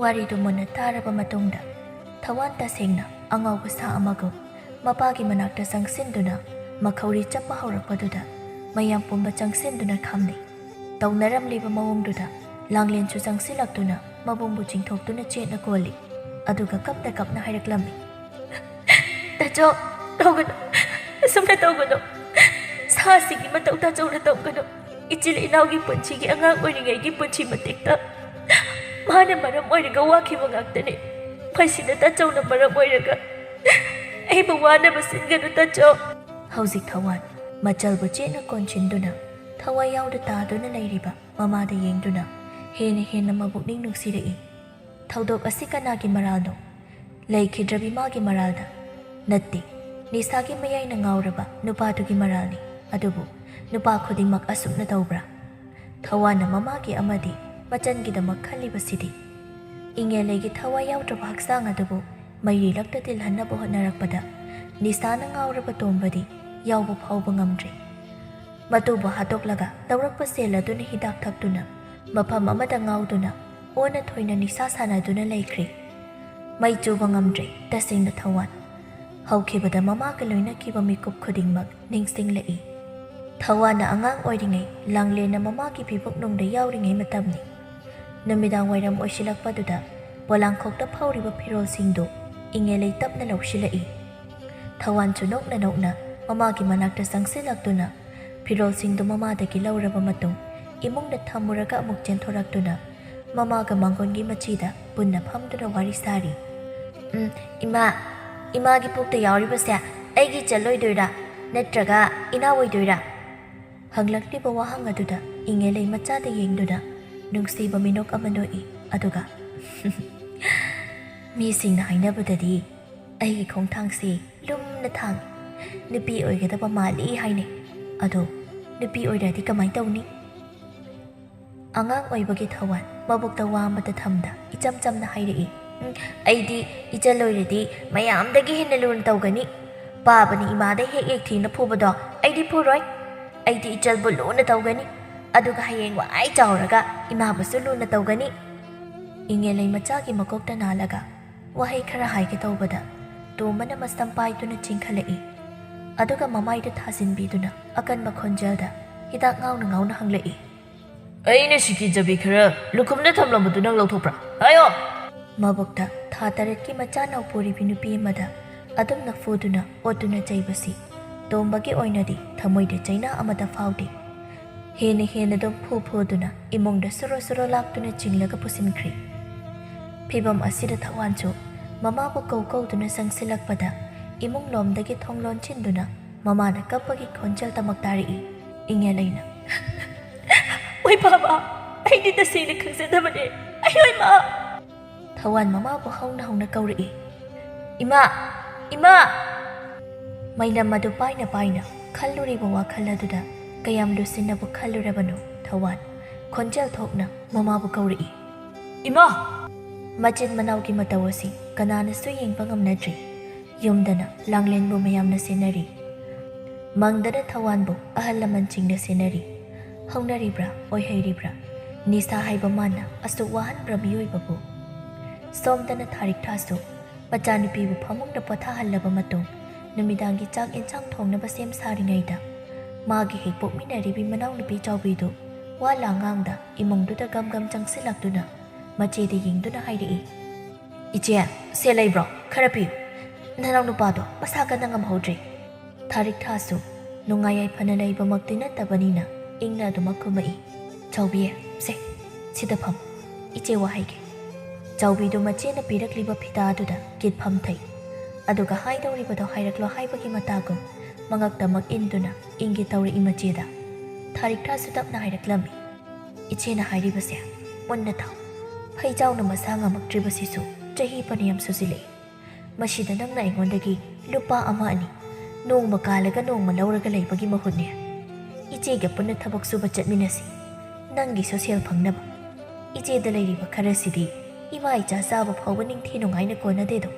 ꯋꯥꯔꯤꯗꯨ ꯃꯨꯟꯅ ꯇꯥꯔꯕ ꯃꯇꯨꯡꯗ ꯊꯋꯥꯟ ꯇꯁꯦꯡꯅ ꯑꯉꯥꯎꯕ ꯁꯥ ꯑꯃꯒ ꯃꯄꯥꯒꯤ ꯃꯅꯥꯛꯇ ꯆꯪꯁꯤꯟꯗꯨꯅ ꯃꯈꯧꯔꯤ ꯆꯞꯄ ꯍꯧꯔꯛꯄꯗꯨꯗ ꯃꯌꯥꯝ ꯄꯨꯝꯕ ꯆꯪꯁꯤꯟꯗꯨꯅ ꯈꯝꯅꯩ ꯇꯧꯅꯔꯝꯂꯤꯕ ꯃꯑꯣꯡꯗꯨꯗ ꯂꯥꯡꯂꯦꯟꯁꯨ ꯆꯪꯁꯤꯜꯂꯛꯇꯨꯅ ꯃꯕꯨꯡꯕꯨ ꯆꯤꯡꯊꯣꯛꯇꯨꯅ ꯆꯦꯠꯅ ꯀꯣꯜꯂꯤ ꯑꯗꯨꯒ ꯀꯞꯅ ꯍꯥꯏꯔꯛꯂꯝꯃꯤ ꯇꯥꯆꯧ ꯇꯧꯒꯅꯨ ꯑꯁꯨꯝꯅ ꯇꯧꯒꯅꯨ ꯁꯥꯁꯤꯒꯤ ꯃꯇꯧ ꯇꯥꯆꯧꯅ ꯇꯧꯒꯅꯨ ꯏꯆꯤꯜ ꯏꯅꯥꯎꯒꯤ ꯄꯨꯟꯁꯤꯒꯤ ꯑꯉꯥꯡ ꯑꯣꯏꯔꯤꯉꯩꯒꯤ ꯄꯨꯟꯁꯤ ꯃꯇꯦꯛꯇ ꯃꯥꯅ ꯃꯔꯝ ꯑꯣꯏꯔꯒ ꯋꯥꯈꯤꯕ ꯉꯥꯛꯇꯅꯤ ꯃꯁꯤꯗ ꯇꯥꯆꯧꯅ ꯃꯔꯝ ꯑꯣꯏꯔꯒ ꯑꯩꯕꯨ ꯋꯥꯅꯕ ꯁꯤꯟꯒꯅꯨ ꯇꯥꯆꯧ ꯍꯧꯖꯤꯛ ꯊꯋꯥꯟ ꯃꯆꯜꯕꯨ ꯆꯦꯠꯅ ꯀꯣꯟꯁꯤꯟꯗꯨꯅ ꯊꯋꯥꯏ ꯌꯥꯎꯗ ꯇꯥꯗꯨꯅ ꯂꯩꯔꯤꯕ ꯃꯃꯥꯗ ꯌꯦꯡꯗꯨꯅ ꯍꯦꯟꯅ ꯃꯕꯨꯛꯅꯤꯡ ꯅꯨꯡꯁꯤꯔꯛꯏ ꯊꯧꯗꯣꯛ ꯑꯁꯤ ꯀꯅꯥꯒꯤ ꯃꯔꯥꯜꯅꯣ ꯂꯩꯈꯤꯗ꯭ꯔꯕꯤ ꯃꯥꯒꯤ ꯃꯔꯥꯜꯗ ꯅꯠꯇꯦ ꯅꯤꯁꯥꯒꯤ ꯃꯌꯥꯏꯅ ꯉꯥꯎꯔꯕ ꯅꯨꯄꯥꯗꯨꯒꯤ ꯃꯔꯥꯜꯅꯤ ꯑꯗꯨꯕꯨ ꯅꯨꯄꯥ ꯈꯨꯗꯤꯡꯃꯛ ꯑꯁꯨꯝꯅ ꯇꯧꯕ꯭ꯔꯥ ꯊꯋꯥꯟꯅ ꯃꯃꯥꯒꯤ ꯑꯃꯗꯤ ꯃꯆꯟꯒꯤꯗꯃꯛ ꯈꯜꯂꯤꯕꯁꯤꯗꯤ ꯏꯉꯦꯂꯩꯒꯤ ꯊꯋꯥꯏ ꯌꯥꯎꯗ꯭ꯔꯕ ꯍꯛꯆꯥꯡ ꯑꯗꯨꯕꯨ ꯃꯩꯔꯤꯂꯛꯇ ꯇꯤꯜꯍꯟꯅꯕ ꯍꯣꯠꯅꯔꯛꯄꯗ ꯅꯤꯁꯥꯅ ꯉꯥꯎꯔꯕ ꯇꯣꯝꯕꯗꯤ ꯌꯥꯎꯕ ꯐꯥꯎꯕ ꯉꯝꯗ꯭ꯔꯦ ꯃꯇꯨꯕꯨ ꯍꯥꯠꯇꯣꯛꯂꯒ ꯂꯧꯔꯛꯄ ꯁꯦꯜ ꯑꯗꯨꯅ ꯍꯤꯗꯥꯛ ꯊꯛꯇꯨꯅ ꯃꯐꯝ ꯑꯃꯗ ꯉꯥꯎꯗꯨꯅ ꯑꯣꯟꯅ ꯊꯣꯏꯅ ꯅꯤꯁꯥ ꯁꯥꯟꯅꯗꯨꯅ ꯂꯩꯈ꯭ꯔꯦ ꯃꯩ ꯆꯨꯕ ꯉꯝꯗ꯭ꯔꯦ ꯇꯁꯦꯡꯅ ꯊꯋꯥꯟ ꯍꯧꯈꯤꯕꯗ ꯃꯃꯥꯒ ꯂꯣꯏꯅꯈꯤꯕ ꯃꯤꯀꯨꯞ ꯈꯨꯗꯤꯡꯃꯛ ꯅꯤꯡꯁꯤꯡꯂꯛꯏ ꯊꯋꯥꯟꯅ ꯑꯉꯥꯡ ꯑꯣꯏꯔꯤꯉꯩ ꯂꯥꯡꯂꯦꯟꯅ ꯃꯃꯥꯒꯤ ꯐꯤꯕꯨꯛꯅꯨꯡꯗ ꯌꯥꯎꯔꯤꯉꯩ ꯃꯇꯝꯅꯤ ꯅꯨꯃꯤꯗꯥꯡ ꯋꯥꯏꯔꯝ ꯑꯣꯏꯁꯤꯜꯂꯛꯄꯗꯨꯗ ꯄꯣꯂꯥꯡꯈꯣꯛꯇ ꯐꯧꯔꯤꯕ ꯐꯤꯔꯣꯜꯁꯤꯡꯗꯨ ꯏꯉꯦꯂꯩ ꯇꯞꯅ ꯂꯧꯁꯤꯜꯂꯛꯏ ꯊꯋꯥꯟꯁꯨ ꯅꯣꯛꯅ ꯃꯃꯥꯒꯤ ꯃꯅꯥꯛꯇ ꯆꯪꯁꯤꯜꯂꯛꯇꯨꯅ ꯐꯤꯔꯣꯜꯁꯤꯡꯗꯨ ꯃꯃꯥꯗꯒꯤ ꯂꯧꯔꯕ ꯃꯇꯨꯡ ꯏꯃꯨꯡꯗ ꯊꯝꯃꯨꯔꯒ ꯑꯃꯨꯛ ꯆꯦꯟꯊꯣꯔꯛꯇꯨꯅ ꯃꯃꯥꯒ ꯃꯥꯡꯒꯣꯟꯒꯤ ꯃꯆꯤꯗ ꯄꯨꯟꯅ ꯐꯝꯗꯨꯅ ꯋꯥꯔꯤ ꯁꯥꯔꯤ ꯏꯃꯥꯒꯤ ꯄꯨꯛꯇ ꯌꯥꯎꯔꯤꯕꯁꯦ ꯑꯩꯒꯤ ꯏꯆꯜ ꯑꯣꯏꯗꯣꯏꯔꯥ ꯅꯠꯇ꯭ꯔꯒ ꯏꯅꯥꯎ ꯑꯣꯏꯗꯣꯏꯔꯥ ꯍꯪꯂꯛꯂꯤꯕ ꯋꯥꯍꯪ ꯑꯗꯨꯗ ꯏꯉꯦꯂꯩ ꯃꯆꯥꯗ ꯌꯦꯡꯗꯨꯅ ꯅꯨꯡꯁꯤꯕ ꯃꯤꯅꯣꯛ ꯑꯃ ꯅꯣꯛꯏ ꯑꯗꯨꯒ ꯃꯤꯁꯤꯡꯅ ꯍꯥꯏꯅꯕꯗꯗꯤ ꯑꯩꯒꯤ ꯈꯣꯡꯊꯥꯡꯁꯤ ꯂꯨꯝꯅ ꯊꯥꯡꯏ ꯅꯨꯄꯤ ꯑꯣꯏꯒꯗꯕ ꯃꯥꯜꯂꯤ ꯍꯥꯏꯅꯩ ꯑꯗꯣ ꯅꯨꯄꯤ ꯑꯣꯏꯔꯗꯤ ꯀꯃꯥꯏꯅ ꯇꯧꯅꯤ ꯑꯉꯥꯡ ꯑꯣꯏꯕꯒꯤ ꯊꯋꯥꯟ ꯃꯕꯨꯛꯇ ꯋꯥ ꯑꯃꯇ ꯊꯝꯗ ꯏꯆꯝ ꯆꯝꯅ ꯍꯥꯏꯔꯛꯏ꯫ ꯑꯩꯗꯤ ꯏꯆꯜ ꯂꯣꯏꯔꯗꯤ ꯃꯌꯥꯝꯗꯒꯤ ꯍꯦꯟꯅ ꯂꯨꯅ ꯇꯧꯒꯅꯤ꯫ ꯄꯥꯕꯅꯤ ꯏꯃꯥꯗ ꯍꯦꯛ ꯍꯦꯛ ꯊꯤꯅ ꯐꯨꯕꯗꯣ ꯑꯩꯗꯤ ꯐꯨꯔꯣꯏ꯫ ꯑꯩꯗꯤ ꯏꯆꯜꯕꯨ ꯂꯨꯅ ꯇꯧꯒꯅꯤ꯫ ꯑꯗꯨꯒ ꯍꯌꯦꯡ ꯋꯥꯏ ꯆꯥꯎꯔꯒ ꯏꯃꯥꯕꯨꯁꯨ ꯂꯨꯅ ꯇꯧꯒꯅꯤ꯫ ꯏꯉꯦꯂꯩ ꯃꯆꯥꯒꯤ ꯃꯀꯣꯛꯇ ꯅꯥꯜꯂꯒ ꯋꯥꯍꯩ ꯈꯔ ꯍꯥꯏꯒꯦ ꯇꯧꯕꯗ ꯇꯣꯝꯕꯅ ꯃꯁꯝ ꯄꯥꯏꯗꯨꯅ ꯆꯤꯡꯈꯠꯂꯛꯏ꯫ ꯑꯗꯨꯒ ꯃꯃꯥꯏꯗ ꯊꯥꯖꯤꯟꯕꯤꯗꯨꯅ ꯑꯀꯟꯕ ꯈꯣꯟꯖꯦꯜꯗ ꯍꯤꯗꯥꯛ ꯉꯥꯎꯅ ꯉꯥꯎꯅ ꯍꯪꯂꯛꯏ꯫ ꯑꯩꯅ ꯁꯤꯀꯤꯖꯕꯤ ꯈꯔ ꯂꯨꯈꯨꯝꯗ ꯊꯝꯂꯝꯕꯗꯨ ꯅꯪ ꯂꯧꯊꯣꯛꯄ꯭ꯔꯥ? ꯍꯥꯏꯌꯣ! ꯃꯕꯨꯛꯇ ꯊꯥ 3ꯀꯤ ꯃꯆꯥ ꯅꯧꯄꯨꯔꯤꯕꯤ ꯅꯨꯄꯤ ꯑꯃꯗ ꯑꯗꯨꯝꯅ ꯐꯨꯗꯨꯅ ꯑꯣꯠꯇꯨꯅ ꯆꯩꯕꯁꯤ ꯇꯣꯝꯕꯒꯤ ꯑꯣꯏꯅꯗꯤ ꯊꯃꯣꯏꯗ ꯆꯩꯅꯥ ꯑꯃꯇ ꯐꯥꯎꯗꯦ꯫ ꯍꯦꯟꯅ ꯑꯗꯨꯝ ꯐꯨꯗꯨꯅ ꯏꯃꯨꯡꯗ ꯁꯨꯔꯣ ꯂꯥꯛꯇꯨꯅ ꯆꯤꯡꯂꯒ ꯄꯨꯁꯤꯟꯈ꯭ꯔꯤ꯫ ꯐꯤꯚꯝ ꯑꯁꯤꯗ ꯊꯋꯥꯟꯁꯨ ꯃꯃꯥꯕꯨ ꯀꯧꯗꯨꯅ ꯆꯪꯁꯤꯜꯂꯛꯄꯗ ꯏꯃꯨꯡ ꯂꯣꯝꯗꯒꯤ ꯊꯣꯡ ꯂꯣꯟꯁꯤꯟꯗꯨꯅ ꯃꯃꯥꯅ ꯀꯞꯄꯒꯤ ꯈꯣꯟꯖꯦꯜ ꯇꯃꯛ ꯇꯥꯔꯛꯏ꯫ ꯏꯉꯦꯂꯩꯅ "ꯑꯣꯏ ꯕꯥꯕꯥ, ꯑꯩꯗꯤ ꯇꯁꯦꯡꯅ ꯈꯪꯖꯗꯕꯅꯦ, ꯑꯩ ꯃꯥ!" ꯊꯋꯥꯟ ꯃꯃꯥꯕꯨ ꯍꯧꯅ ꯀꯧꯔꯛꯏ꯫ "ꯏꯃꯥ! ꯏꯃꯥ!" ꯃꯩꯂꯝ ꯑꯗꯨ ꯄꯥꯏꯅ ꯈꯜꯂꯨꯔꯤꯕ ꯋꯥꯈꯜ ꯑꯗꯨꯗ ꯀꯌꯥꯝ ꯂꯨꯁꯤꯟꯅꯕꯨ ꯈꯜꯂꯨꯔꯕꯅꯣ ꯊꯋꯥꯟ ꯈꯣꯟꯖꯦꯜ ꯊꯣꯛꯅ ꯃꯃꯥꯕꯨ ꯀꯧꯔꯛꯏ꯫ "ꯏꯃꯥ!" ꯃꯆꯤꯟ ꯃꯅꯥꯎꯒꯤ ꯃꯇꯧ ꯑꯁꯤ ꯀꯅꯥꯅꯁꯨ ꯌꯦꯡꯕ ꯉꯝꯅꯗ꯭ꯔꯤ꯫ ꯌꯨꯝꯗꯅ ꯂꯥꯡꯂꯦꯟꯕꯨ ꯃꯌꯥꯝꯅ ꯁꯦꯟꯅꯔꯤ, ꯃꯪꯗꯅ ꯊꯋꯥꯟꯕꯨ ꯑꯍꯜ ꯂꯃꯟꯁꯤꯡꯅ ꯁꯦꯟꯅꯔꯤ꯫ ꯍꯧꯅꯔꯤꯕ꯭ꯔꯥ ꯑꯣꯏꯍꯩꯔꯤꯕ꯭ꯔꯥ ꯅꯤꯁꯥ ꯍꯥꯏꯕ ꯃꯥꯅ ꯑꯁꯨꯛ ꯋꯥꯍꯟꯕ꯭ꯔꯥ ꯃꯤꯑꯣꯏꯕꯕꯨ? ꯁꯣꯝꯗꯅ ꯊꯥꯔꯤꯛꯊꯥꯁꯨ ꯃꯆꯥꯅꯨꯄꯤꯕꯨ ꯐꯃꯨꯡꯗ ꯄꯣꯊꯥꯍꯜꯂꯕ ꯃꯇꯨꯡ ꯅꯨꯃꯤꯗꯥꯡꯒꯤ ꯆꯥꯛ ꯏꯟꯁꯥꯡ ꯊꯣꯡꯅꯕ ꯁꯦꯝ ꯁꯥꯔꯤꯉꯩꯗ ꯃꯥꯒꯤ ꯍꯦꯛ ꯄꯣꯛꯃꯤꯟꯅꯔꯤꯕꯤ ꯃꯅꯥꯎꯅꯨꯄꯤ ꯆꯥꯎꯕꯤꯗꯨ ꯋꯥ ꯂꯥꯡꯉꯥꯡꯗ ꯏꯃꯨꯡꯗꯨꯗ ꯒꯝ ꯆꯪꯁꯤꯜꯂꯛꯇꯨꯅ ꯃꯆꯦꯗ ꯌꯦꯡꯗꯨꯅ ꯍꯥꯏꯔꯛꯏ꯫ "ꯏꯆꯦ, ꯁꯦꯜ ꯂꯩꯕ꯭ꯔꯣ? ꯈꯔ ꯄꯤꯌꯨ. ꯅꯅꯥꯎ ꯅꯨꯄꯥꯗꯣ ꯃꯁꯥ ꯀꯟꯅ ꯉꯝꯍꯧꯗ꯭ꯔꯤ." ꯊꯥꯔꯤꯛꯊꯥꯁꯨ ꯅꯨꯡꯉꯥꯏ ꯌꯥꯏꯐꯅ ꯂꯩꯕꯃꯛꯇꯤ ꯅꯠꯇꯕꯅꯤꯅ ꯏꯪꯅ ꯑꯗꯨꯃꯛ ꯈꯨꯝꯃꯛꯏ꯫ "ꯆꯥꯎꯕꯤ, ꯁꯦ ꯁꯤꯗ ꯐꯝ, ꯏꯆꯦ ꯋꯥ ꯍꯥꯏꯒꯦ." ꯆꯥꯎꯕꯤꯗꯨ ꯃꯆꯦꯅ ꯄꯤꯔꯛꯂꯤꯕ ꯐꯤꯗꯥ ꯑꯗꯨꯗ ꯀꯤꯠ ꯐꯝꯊꯩ꯫ ꯑꯗꯨꯒ ꯍꯥꯏꯗꯧꯔꯤꯕꯗꯣ ꯍꯥꯏꯔꯛꯂꯣ ꯍꯥꯏꯕꯒꯤ ꯃꯇꯥꯒꯨꯝ ꯃꯉꯛꯇꯃꯛ ꯏꯟꯗꯨꯅ ꯏꯪꯒꯦ ꯇꯧꯔꯛꯏ ꯃꯆꯦꯗ꯫ ꯊꯥꯔꯤꯛꯊꯥꯁꯨ ꯇꯞꯅ ꯍꯥꯏꯔꯛꯂꯝꯃꯤ꯫ "ꯏꯆꯦꯅ ꯍꯥꯏꯔꯤꯕꯁꯦ ꯃꯨꯟꯅ ꯇꯥꯎ꯫ ꯐꯩꯖꯥꯎꯅ ꯃꯁꯥ ꯉꯝꯃꯛꯇ꯭ꯔꯤꯕꯁꯤꯁꯨ ꯆꯍꯤ ꯐꯅꯌꯥꯝ ꯁꯨꯖꯤꯜꯂꯛꯏ꯫ ꯃꯁꯤꯗ ꯅꯪꯅ ꯑꯩꯉꯣꯟꯗꯒꯤ ꯂꯨꯄꯥ 1-2 ꯅꯣꯡꯃ ꯀꯥꯜꯂꯒ ꯅꯣꯡꯃ ꯂꯧꯔꯒ ꯂꯩꯕꯒꯤ ꯃꯍꯨꯠꯅꯦ ꯏꯆꯦꯒ ꯄꯨꯟꯅ ꯊꯕꯛ ꯁꯨꯕ ꯆꯠꯃꯤꯟꯅꯁꯤ, ꯅꯪꯒꯤꯁꯨ ꯁꯦꯜ ꯐꯪꯅꯕ꯫ ꯏꯆꯦꯗ ꯂꯩꯔꯤꯕ ꯈꯔꯁꯤꯗꯤ ꯏꯃꯥ ꯏꯆꯥ ꯆꯥꯕ ꯐꯥꯎꯕ ꯅꯤꯡꯊꯤ ꯅꯨꯡꯉꯥꯏꯅ ꯀꯣꯟꯅꯗꯦꯗꯣ."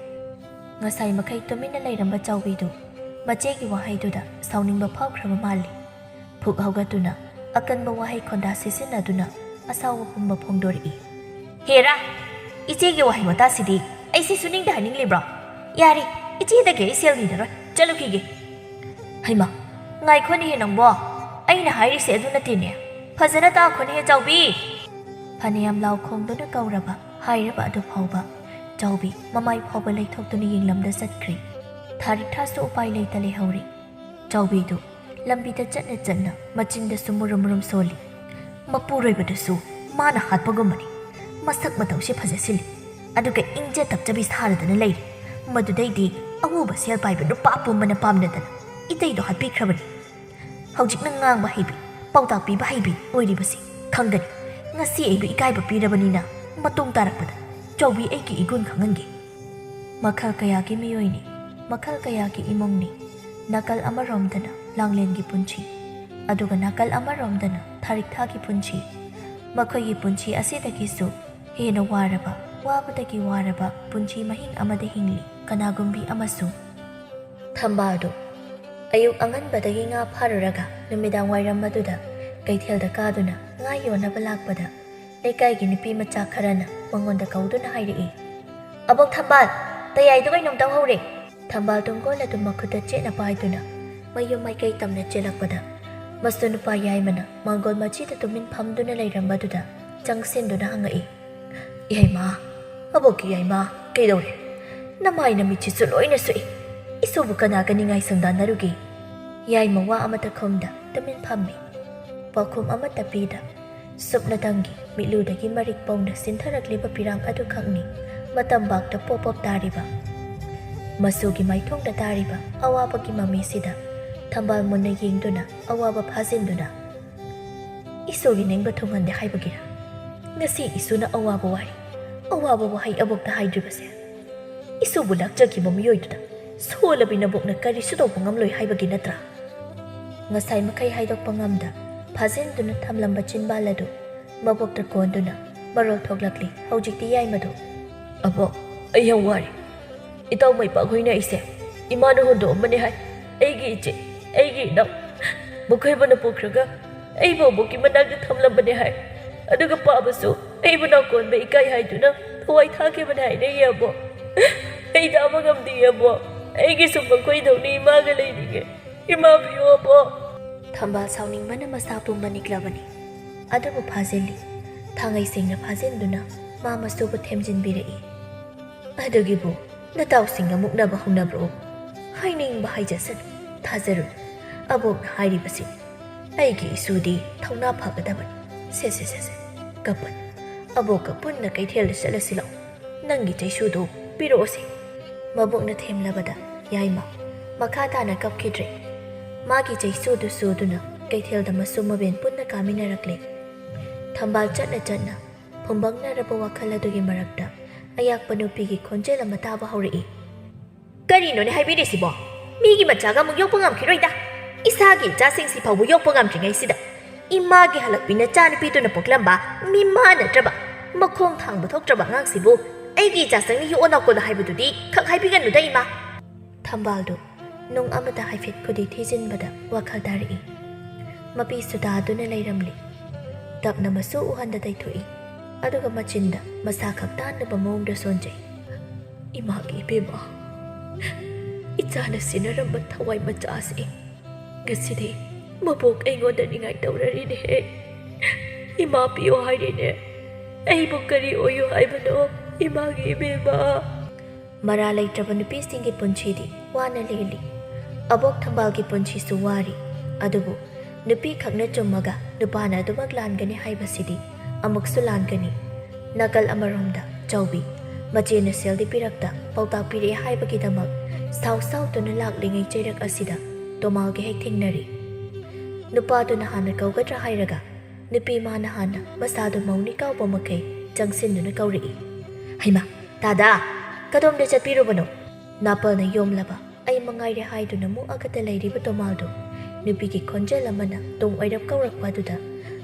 ꯉꯁꯥꯏ ꯃꯈꯩ ꯇꯨꯃꯤꯟꯅ ꯂꯩꯔꯝꯕ ꯆꯥꯎꯕꯤꯗꯨ ꯃꯆꯦꯒꯤ ꯋꯥꯍꯩꯗꯨꯗ ꯁꯥꯎꯅꯤꯡꯕ ꯐꯥꯎꯈ꯭ꯔꯕ ꯃꯥꯜꯂꯤ꯫ ꯐꯨꯛ ꯍꯧꯒꯠꯇꯨꯅ ꯑꯀꯟꯕ ꯋꯥꯍꯩ ꯈꯣꯟꯗꯥ ꯁꯤꯖꯤꯟꯅꯗꯨꯅ ꯑꯁꯥꯎꯕ ꯄꯨꯝꯕ ꯐꯣꯡꯗꯣꯔꯛꯏ꯫ "ꯍꯦꯔꯥ! ꯏꯆꯦꯒꯤ ꯋꯥꯍꯩ ꯋꯥꯇꯥꯁꯤꯗꯤ ꯑꯩꯁꯦ ꯁꯨꯅꯤꯡꯗ ꯍꯥꯏꯅꯤꯡꯂꯤꯕ꯭ꯔꯣ? ꯌꯥꯔꯦ, ꯏꯆꯦꯗꯒꯤ ꯑꯩ ꯁꯦꯜ ꯅꯤꯔꯔꯣꯏ, ꯆꯠꯂꯨꯈꯤꯒꯦ." "ꯍꯩꯃꯥ, ꯉꯥꯏꯈꯣꯅꯦꯍꯦ ꯅꯪꯕꯣ, ꯑꯩꯅ ꯍꯥꯏꯔꯤꯁꯦ ꯑꯗꯨ ꯅꯠꯇꯦꯅꯦ, ꯐꯖꯅ ꯇꯥꯈꯣꯅꯦꯍꯦ ꯆꯥꯎꯕꯤ." ꯐꯅꯌꯥꯝ ꯂꯥꯎ ꯈꯣꯡꯗꯨꯅ ꯀꯧꯔꯕ ꯍꯥꯏꯔꯕ ꯑꯗꯨ ꯐꯥꯎꯕ ꯆꯥꯎꯕꯤ ꯃꯃꯥꯏ ꯐꯥꯎꯕ ꯂꯩꯊꯣꯛꯇꯨꯅ ꯌꯦꯡꯂꯝꯗ ꯆꯠꯈ꯭ꯔꯤ꯫ ꯊꯥꯔꯤꯛꯊꯥꯁꯨ ꯎꯄꯥꯏ ꯂꯩꯇ ꯂꯩꯍꯧꯔꯤ꯫ ꯆꯥꯎꯕꯤꯗꯨ ꯂꯝꯕꯤꯗ ꯆꯠꯅ ꯃꯆꯤꯟꯗꯁꯨ ꯃꯨꯔꯨꯝ ꯁꯣꯜꯂꯤ꯫ ꯃꯄꯨꯔꯣꯏꯕꯗꯨꯁꯨ ꯃꯥꯅ ꯍꯥꯠꯄꯒꯨꯝꯕꯅꯤ, ꯃꯁꯛ ꯃꯇꯧꯁꯦ ꯐꯖꯁꯤꯜꯂꯤ, ꯑꯗꯨꯒ ꯏꯪꯖ ꯇꯞꯆꯕꯤ ꯁꯥꯔꯗꯅ ꯂꯩꯔꯤ꯫ ꯃꯗꯨꯗꯩꯗꯤ ꯑꯎꯕ ꯁꯦꯜ ꯄꯥꯏꯕ ꯅꯨꯄꯥ ꯄꯨꯝꯕꯅ ꯄꯥꯝꯅꯗꯅ ꯏꯇꯩꯗꯣ ꯍꯥꯠꯄꯤꯈ꯭ꯔꯕꯅꯤ꯫ ꯍꯧꯖꯤꯛꯅ ꯉꯥꯡꯕ ꯍꯩꯕꯤ, ꯄꯥꯎꯇꯥꯛ ꯄꯤꯕ ꯍꯩꯕꯤ ꯑꯣꯏꯔꯤꯕꯁꯤ ꯈꯪꯒꯅꯤ꯫ ꯉꯁꯤ ꯑꯩꯕꯨ ꯏꯀꯥꯏꯕ ꯄꯤꯔꯕꯅꯤꯅ ꯃꯇꯨꯡ ꯇꯥꯔꯛꯄꯗ ꯆꯥꯎꯕꯤ ꯑꯩꯒꯤ ꯏꯒꯨꯟ ꯈꯪꯍꯟꯒꯦ." ꯃꯈꯜ ꯀꯌꯥꯒꯤ ꯃꯤꯑꯣꯏꯅꯤ, ꯃꯈꯜ ꯀꯌꯥꯒꯤ ꯏꯃꯨꯡꯅꯤ꯫ ꯅꯥꯀꯜ ꯑꯃꯔꯣꯝꯗꯅ ꯂꯥꯡꯂꯦꯟꯒꯤ ꯄꯨꯟꯁꯤ, ꯑꯗꯨꯒ ꯅꯥꯀꯜ ꯑꯃꯔꯣꯝꯗꯅ ꯊꯥꯔꯤꯛꯊꯥꯒꯤ ꯄꯨꯟꯁꯤ꯫ ꯃꯈꯣꯏꯒꯤ ꯄꯨꯟꯁꯤ ꯑꯁꯤꯗꯒꯤꯁꯨ ꯍꯦꯟꯅ ꯋꯥꯔꯕ, ꯋꯥꯕꯗꯒꯤ ꯋꯥꯔꯕ ꯄꯨꯟꯁꯤ ꯃꯍꯤꯡ ꯑꯃꯗ ꯍꯤꯡꯂꯤ ꯀꯅꯥꯒꯨꯝꯕꯤ ꯑꯃꯁꯨ꯫ ꯊꯝꯕꯥꯜꯗꯨ ꯑꯌꯨꯛ ꯑꯉꯟꯕꯗꯒꯤ ꯉꯥ ꯐꯥꯔꯨꯔꯒ ꯅꯨꯃꯤꯗꯥꯡ ꯋꯥꯏꯔꯝ ꯑꯗꯨꯗ ꯀꯩꯊꯦꯜꯗ ꯀꯥꯗꯨꯅ ꯉꯥ ꯌꯣꯟꯅꯕ ꯂꯥꯛꯄꯗ ꯂꯩꯀꯥꯏꯒꯤ ꯅꯨꯄꯤ ꯃꯆꯥ ꯈꯔꯅ ꯃꯉꯣꯟꯗ ꯀꯧꯗꯨꯅ ꯍꯥꯏꯔꯛꯏ꯫ "ꯑꯕꯣꯛ ꯊꯝꯕꯥꯜ, ꯇꯌꯥꯏꯗꯨ ꯀꯩꯅꯣꯝ ꯇꯧꯍꯧꯔꯦ." ꯊꯝꯕꯥꯜ ꯇꯨꯡꯒꯣꯜ ꯑꯗꯨ ꯃꯈꯨꯠꯇ ꯆꯦꯠꯅ ꯄꯥꯏꯗꯨꯅ ꯃꯌꯨꯝ ꯃꯥꯏꯀꯩ ꯇꯝꯅ ꯆꯦꯜꯂꯛꯄꯗ ꯃꯁꯨ ꯅꯨꯄꯥ ꯌꯥꯏꯃꯅ ꯃꯥꯡꯒꯣꯜ ꯃꯆꯤꯗ ꯇꯨꯃꯤꯟ ꯐꯝꯗꯨꯅ ꯂꯩꯔꯝꯕꯗꯨꯗ ꯆꯪꯁꯤꯟꯗꯨꯅ ꯍꯪꯉꯛꯏ꯫ "ꯌꯥꯏꯃ, ꯑꯕꯣꯛꯀꯤ ꯌꯥꯏꯃ, ꯀꯩꯗꯧꯔꯦ? ꯅꯃꯥꯏ ꯅꯃꯤꯠꯁꯤꯁꯨ ꯂꯣꯏꯅ ꯁꯣꯛꯏ. ꯏꯁꯨꯕꯨ ꯀꯅꯥꯒ ꯅꯤꯡꯉꯥꯏ ꯁꯪꯗꯥꯟꯅꯔꯨꯒꯦ?" ꯌꯥꯏꯃ ꯋꯥ ꯑꯃꯇ ꯈꯨꯝꯗ ꯇꯨꯃꯤꯟ ꯐꯝꯃꯤ꯫ ꯄꯥꯎꯈꯨꯝ ꯑꯃꯠꯇ ꯄꯤꯗ ꯁꯨꯞꯅꯇꯪꯒꯤ ꯃꯤꯠꯂꯨꯗꯒꯤ ꯃꯔꯤꯛ ꯄꯧꯅ ꯁꯤꯟꯊꯔꯛꯂꯤꯕ ꯄꯤꯔꯥꯡ ꯑꯗꯨꯈꯛꯅꯤ ꯃꯇꯝꯕꯥꯛꯇ ꯄꯣꯞ ꯇꯥꯔꯤꯕ꯫ ꯃꯁꯨꯒꯤ ꯃꯥꯏꯊꯣꯡꯗ ꯇꯥꯔꯤꯕ ꯑꯋꯥꯕꯒꯤ ꯃꯃꯤꯁꯤꯗ ꯊꯝꯕꯥꯜ ꯃꯨꯟꯅ ꯌꯦꯡꯗꯨꯅ ꯑꯋꯥꯕ ꯐꯥꯖꯤꯟꯗꯨꯅ, "ꯏꯁꯨꯒꯤ ꯅꯤꯡꯕ ꯊꯨꯡꯍꯟꯗꯦ ꯍꯥꯏꯕꯒꯤꯔ ꯉꯁꯤ ꯏꯁꯨꯅ ꯑꯋꯥꯕ ꯋꯥꯔꯤ, ꯑꯋꯥꯕ ꯋꯥꯍꯩ ꯑꯕꯣꯛꯇ ꯍꯥꯏꯗ꯭ꯔꯤꯕꯁꯦ? ꯏꯁꯨꯕꯨ ꯂꯥꯛꯆꯈꯤꯕ ꯃꯤꯑꯣꯏꯗꯨꯗ ꯁꯣꯜꯂꯕꯤ ꯅꯕꯣꯛꯅ ꯀꯔꯤꯁꯨ ꯇꯧꯕ ꯉꯝꯂꯣꯏ ꯍꯥꯏꯕꯒꯤ ꯅꯠꯇ꯭ꯔꯥ?" ꯉꯁꯥꯏ ꯃꯈꯩ ꯍꯥꯏꯗꯣꯛꯄ ꯉꯝꯗ ꯐꯥꯖꯤꯟꯗꯨꯅ ꯊꯝꯂꯝꯕ ꯆꯤꯟꯕꯥꯜ ꯑꯗꯨ ꯃꯕꯣꯛ ꯇ꯭ꯔꯀꯣꯟꯗꯨꯅ ꯃꯔꯣꯜ ꯊꯣꯛꯂꯛꯂꯤ ꯍꯧꯖꯤꯛꯇꯤ ꯌꯥꯏꯃꯗꯨ ꯑꯕꯣꯛ ꯑꯩ ꯌꯥꯝ ꯋꯥꯔꯤ ꯏꯇꯥꯎ ꯃꯩꯄꯥꯈꯣꯏꯅ ꯑꯩꯁꯦ ꯏꯃꯥꯅ ꯍꯨꯟꯗꯣꯛꯑꯝꯕꯅꯤ ꯍꯥꯏ ꯑꯩꯒꯤ ꯏꯆꯦ ꯑꯩꯒꯤ ꯏꯅꯥꯎ ꯃꯈꯣꯏꯕꯨꯅ ꯄꯨꯈ꯭ꯔꯒ ꯑꯩꯕꯨ ꯑꯕꯣꯛꯀꯤ ꯃꯅꯥꯛꯇ ꯊꯝꯂꯝꯕꯅꯤ ꯍꯥꯏ ꯑꯗꯨꯒ ꯄꯥꯕꯁꯨ ꯑꯩꯕꯨ ꯅꯥꯀꯣꯟꯕ ꯏꯀꯥꯏ ꯍꯥꯏꯗꯨꯅ ꯊꯋꯥꯏ ꯊꯥꯈꯤꯕꯅꯤ ꯍꯥꯏꯅꯩ ꯑꯕꯣꯛ ꯑꯩ ꯇꯥꯕ ꯉꯝꯗꯦ ꯑꯕꯣꯛ ꯑꯩꯒꯤꯁꯨ ꯃꯈꯣꯏꯗꯧꯅ ꯏꯃꯥꯒ ꯂꯩꯅꯤꯡꯉꯦ ꯏꯃꯥ ꯄꯤꯌꯣ ꯑꯕꯣꯛ ꯊꯝꯕꯥꯜ ꯁꯥꯎꯅꯤꯡꯕꯅ ꯃꯁꯥ ꯄꯨꯝꯕ ꯅꯤꯛꯂꯕꯅꯤ ꯑꯗꯨꯕꯨ ꯐꯥꯖꯤꯜꯂꯤ ꯊꯥꯡꯉꯩ ꯁꯦꯡꯅ ꯐꯥꯖꯤꯟꯗꯨꯅ ꯃꯥ ꯃꯁꯨꯕꯨ ꯊꯦꯝꯖꯤꯟꯕꯤꯔꯛꯏ ꯑꯗꯨꯒꯤꯕꯨ ꯅꯇꯥꯎꯁꯤꯡꯒ ꯃꯨꯛꯅꯕ ꯍꯧꯅꯕ꯭ꯔꯣ ꯍꯥꯏꯅꯤꯡꯕ ꯍꯥꯏꯖꯁꯅꯨ ꯊꯥꯖꯔꯨ ꯑꯕꯣꯛꯅ ꯍꯥꯏꯔꯤꯕꯁꯤ ꯑꯩꯒꯤ ꯏꯁꯨꯗꯤ ꯊꯧꯅꯥ ꯐꯒꯗꯕꯅꯤ ꯁꯦ ꯀꯞꯄꯅꯨ ꯑꯕꯣꯛꯀ ꯄꯨꯟꯅ ꯀꯩꯊꯦꯜꯗ ꯆꯠꯂꯁꯤ ꯂꯥꯛꯎ ꯅꯪꯒꯤ ꯆꯩꯁꯨꯗꯨ ꯄꯤꯔꯛꯑꯣꯁꯤ ꯃꯕꯣꯛꯅ ꯊꯦꯝꯂꯕꯗ ꯌꯥꯏꯃ ꯃꯈꯥ ꯇꯥꯅ ꯀꯞꯈꯤꯗ꯭ꯔꯦ ꯃꯥꯒꯤ ꯆꯩꯁꯨꯗꯨ ꯁꯨꯗꯨꯅ ꯀꯩꯊꯦꯜꯗ ꯃꯁꯨ ꯃꯕꯦꯟ ꯄꯨꯟꯅ ꯀꯥꯃꯤꯟꯅꯔꯛꯂꯦ ꯊꯝꯕꯥꯜ ꯆꯠꯅ ꯐꯨꯝꯕꯪꯅꯔꯕ ꯋꯥꯈꯜ ꯑꯗꯨꯒꯤ ꯃꯔꯛꯇ ꯑꯌꯥꯛꯄ ꯅꯨꯄꯤꯒꯤ ꯈꯣꯟꯖꯦꯜ ꯑꯃ ꯇꯥꯕ ꯍꯧꯔꯛꯏ ꯀꯔꯤꯅꯣꯅꯦ ꯍꯥꯏꯕꯤꯔꯤꯁꯤꯕꯣ ꯃꯤꯒꯤ ꯃꯆꯥꯒ ꯑꯃꯨꯛ ꯌꯣꯛꯄ ꯉꯝꯈꯤꯔꯣꯏꯗ ꯏꯁꯥꯒꯤ ꯏꯆꯥꯁꯤꯡꯁꯤ ꯐꯥꯎꯕ ꯌꯣꯛꯄ ꯉꯝꯗ꯭ꯔꯤꯉꯩꯁꯤꯗ ꯏꯃꯥꯒꯤ ꯍꯜꯂꯛꯄꯤ ꯅꯆꯥꯅꯨꯄꯤꯗꯨꯅ ꯄꯣꯛꯂꯝꯕ ꯃꯤꯃꯥ ꯅꯠꯇ꯭ꯔꯕ ꯃꯈꯣꯡ ꯊꯥꯡꯕ ꯊꯣꯛꯇ꯭ꯔꯕ ꯑꯉꯥꯡꯁꯤꯕꯨ ꯑꯩꯒꯤ ꯏꯆꯥꯁꯤꯡꯅ ꯌꯣꯛꯑꯣ ꯅꯥꯎꯀꯣꯜꯂꯣ ꯍꯥꯏꯕꯗꯨꯗꯤ ꯈꯛ ꯍꯥꯏꯕꯤꯒꯅꯨꯗ ꯏꯃꯥ ꯊꯝꯕꯥꯜꯗꯨ ꯅꯨꯡ ꯑꯃꯗ ꯍꯥꯏꯐꯦꯠ ꯈꯨꯗꯤ ꯊꯤꯖꯤꯟꯕꯗ ꯋꯥꯈꯜ ꯇꯥꯔꯛꯏ ꯃꯄꯤꯁꯨ ꯇꯥꯗꯨꯅ ꯂꯩꯔꯝꯂꯤ ꯇꯞꯅ ꯃꯁꯨ ꯎꯍꯟꯗ ꯇꯩꯊꯣꯛꯏ ꯑꯗꯨꯒ ꯃꯆꯤꯟꯗ ꯃꯁꯥ ꯈꯛ ꯇꯥꯟꯅꯕ ꯃꯑꯣꯡꯗ ꯁꯣꯟꯖꯩ ꯏꯃꯥꯒꯤ ꯏꯕꯦꯝꯃ ꯏꯆꯥꯅ ꯁꯤꯟꯅꯔꯝꯕ ꯊꯋꯥꯏ ꯃꯆꯥꯁꯤ ꯉꯁꯤꯗꯤ ꯃꯕꯣꯛ ꯑꯩꯉꯣꯟꯗ ꯅꯤꯡꯉꯥꯏ ꯇꯧꯔꯔꯤꯅꯦꯍꯦ ꯏꯃꯥ ꯄꯤꯌꯣ ꯍꯥꯏꯔꯤꯅꯦ ꯑꯩꯕꯨ ꯀꯔꯤ ꯑꯣꯏꯌꯣ ꯍꯥꯏꯕꯅꯣ ꯏꯃꯥꯒꯤ ꯏꯕꯦꯝꯃ ꯃꯔꯥ ꯂꯩꯇ꯭ꯔꯕ ꯅꯨꯄꯤꯁꯤꯡꯒꯤ ꯄꯨꯟꯁꯤꯗꯤ ꯋꯥꯅ ꯂꯦꯜꯂꯤ ꯑꯕꯣꯛ ꯊꯝꯕꯥꯜꯒꯤ ꯄꯨꯟꯁꯤꯁꯨ ꯋꯥꯔꯤ ꯑꯗꯨꯕꯨ ꯅꯨꯄꯤ ꯈꯛꯅ ꯆꯨꯝꯃꯒ ꯅꯨꯄꯥꯅ ꯑꯗꯨꯃꯛ ꯂꯥꯟꯒꯅꯤ ꯍꯥꯏꯕꯁꯤꯗꯤ ꯑꯃꯨꯛꯁꯨ ꯂꯥꯟꯒꯅꯤ ꯅꯥꯀꯜ ꯑꯃꯔꯣꯝꯗ ꯆꯧꯕꯤ ꯃꯆꯦꯅ ꯁꯦꯜꯗꯤ ꯄꯤꯔꯛꯇ ꯄꯥꯎꯇꯥꯛ ꯄꯤꯔꯛꯑꯦ ꯍꯥꯏꯕꯒꯤꯗꯃꯛ ꯁꯥꯎꯇꯨꯅ ꯂꯥꯛꯂꯤꯉꯩ ꯆꯩꯔꯛ ꯑꯁꯤꯗ ꯇꯣꯃꯥꯜꯒ ꯍꯦꯛ ꯊꯦꯡꯅꯔꯤ ꯅꯨꯄꯥꯗꯨꯅ ꯍꯥꯟꯅ ꯀꯧꯒꯗ꯭ꯔꯥ ꯍꯥꯏꯔꯒ ꯅꯨꯄꯤ ꯃꯥꯅ ꯍꯥꯟꯅ ꯃꯁꯥꯗꯨ ꯃꯧꯅꯤ ꯀꯥꯎꯕ ꯃꯈꯩ ꯆꯪꯁꯤꯟꯗꯨꯅ ꯀꯧꯔꯛꯏ ꯍꯩꯃꯥ ꯗꯥꯗꯥ ꯀꯗꯣꯝꯗ ꯆꯠꯄꯤꯔꯨꯕꯅꯣ ꯅꯥꯄꯜꯅ ꯌꯣꯝꯂꯕ ꯑꯩ ꯃꯉꯥꯏꯔꯦ ꯍꯥꯏꯗꯨꯅ ꯃꯨꯛꯑꯒꯇ ꯂꯩꯔꯤꯕ ꯇꯣꯃꯥꯜꯗꯨ ꯅꯨꯄꯤꯒꯤ ꯈꯣꯟꯖꯦꯜ ꯑꯃꯅ ꯇꯨꯡ ꯑꯣꯏꯔꯞ ꯀꯧꯔꯛꯄ ꯑꯗꯨꯗ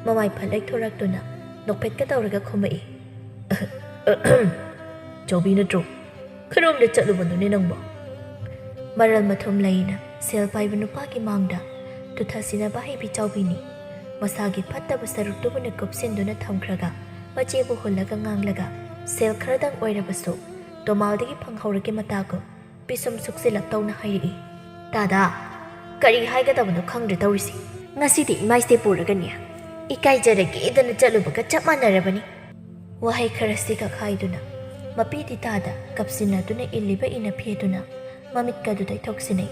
ꯃꯃꯥꯏ ꯐꯠꯂꯩ ꯊꯣꯔꯛꯇꯨꯅ ꯅꯣꯛꯐꯦꯠꯀ ꯇꯧꯔꯒ ꯈꯨꯝꯃꯛꯏ ꯆꯧꯕꯤ ꯅꯠꯇ꯭ꯔꯣ ꯀꯔꯣꯝꯗ ꯆꯠꯂꯨꯕꯅꯣꯅꯦ ꯅꯪꯕꯣ ꯃꯔꯜ ꯃꯊꯨꯝ ꯂꯩꯅ ꯁꯦꯜ ꯄꯥꯏꯕ ꯅꯨꯄꯥꯒꯤ ꯃꯥꯡꯗ ꯇꯨꯊꯁꯤꯟꯅꯕ ꯍꯩꯕꯤ ꯆꯥꯎꯕꯤꯅꯤ ꯃꯁꯥꯒꯤ ꯐꯠꯇꯕ ꯁꯔꯨꯛꯇꯨꯕꯨꯅ ꯀꯨꯞꯁꯤꯟꯗꯨꯅ ꯊꯝꯈ꯭ꯔꯒ ꯃꯆꯦꯕꯨ ꯍꯨꯜꯂꯒ ꯉꯥꯡꯂꯒ ꯁꯦꯜ ꯈꯔꯗꯪ ꯑꯣꯏꯔꯕꯁꯨ ꯇꯣꯃꯥꯜꯗꯒꯤ ꯐꯪꯍꯧꯔꯒꯦ ꯃꯇꯥꯒꯨ ꯄꯤꯁꯨꯝ ꯁꯨꯛꯆꯤꯜꯂꯞ ꯇꯧꯅ ꯍꯥꯏꯔꯛꯏ ꯗꯥꯗꯥ ꯀꯔꯤ ꯍꯥꯏꯒꯗꯕꯅꯣ ꯈꯪꯗ꯭ꯔꯦ ꯇꯧꯔꯤꯁꯤ ꯉꯁꯤꯗꯤ ꯏꯃꯥꯏꯁꯦ ꯄꯨꯔꯒꯅꯦ ꯏꯀꯥꯏꯖꯔꯒꯦꯗꯅ ꯆꯠꯂꯨꯕꯒ ꯆꯞ ꯃꯥꯟꯅꯔꯕꯅꯤ ꯋꯥꯍꯩ ꯈꯔꯁꯤꯈꯛ ꯍꯥꯏꯗꯨꯅ ꯃꯄꯤꯗꯤ ꯇꯥꯗ ꯀꯞꯁꯤꯟꯅꯗꯨꯅ ꯏꯜꯂꯤꯕ ꯏꯅ ꯐꯦꯗꯨꯅ ꯃꯃꯤꯠꯀꯗꯨꯗ ꯊꯣꯛꯁꯤꯟꯅꯩ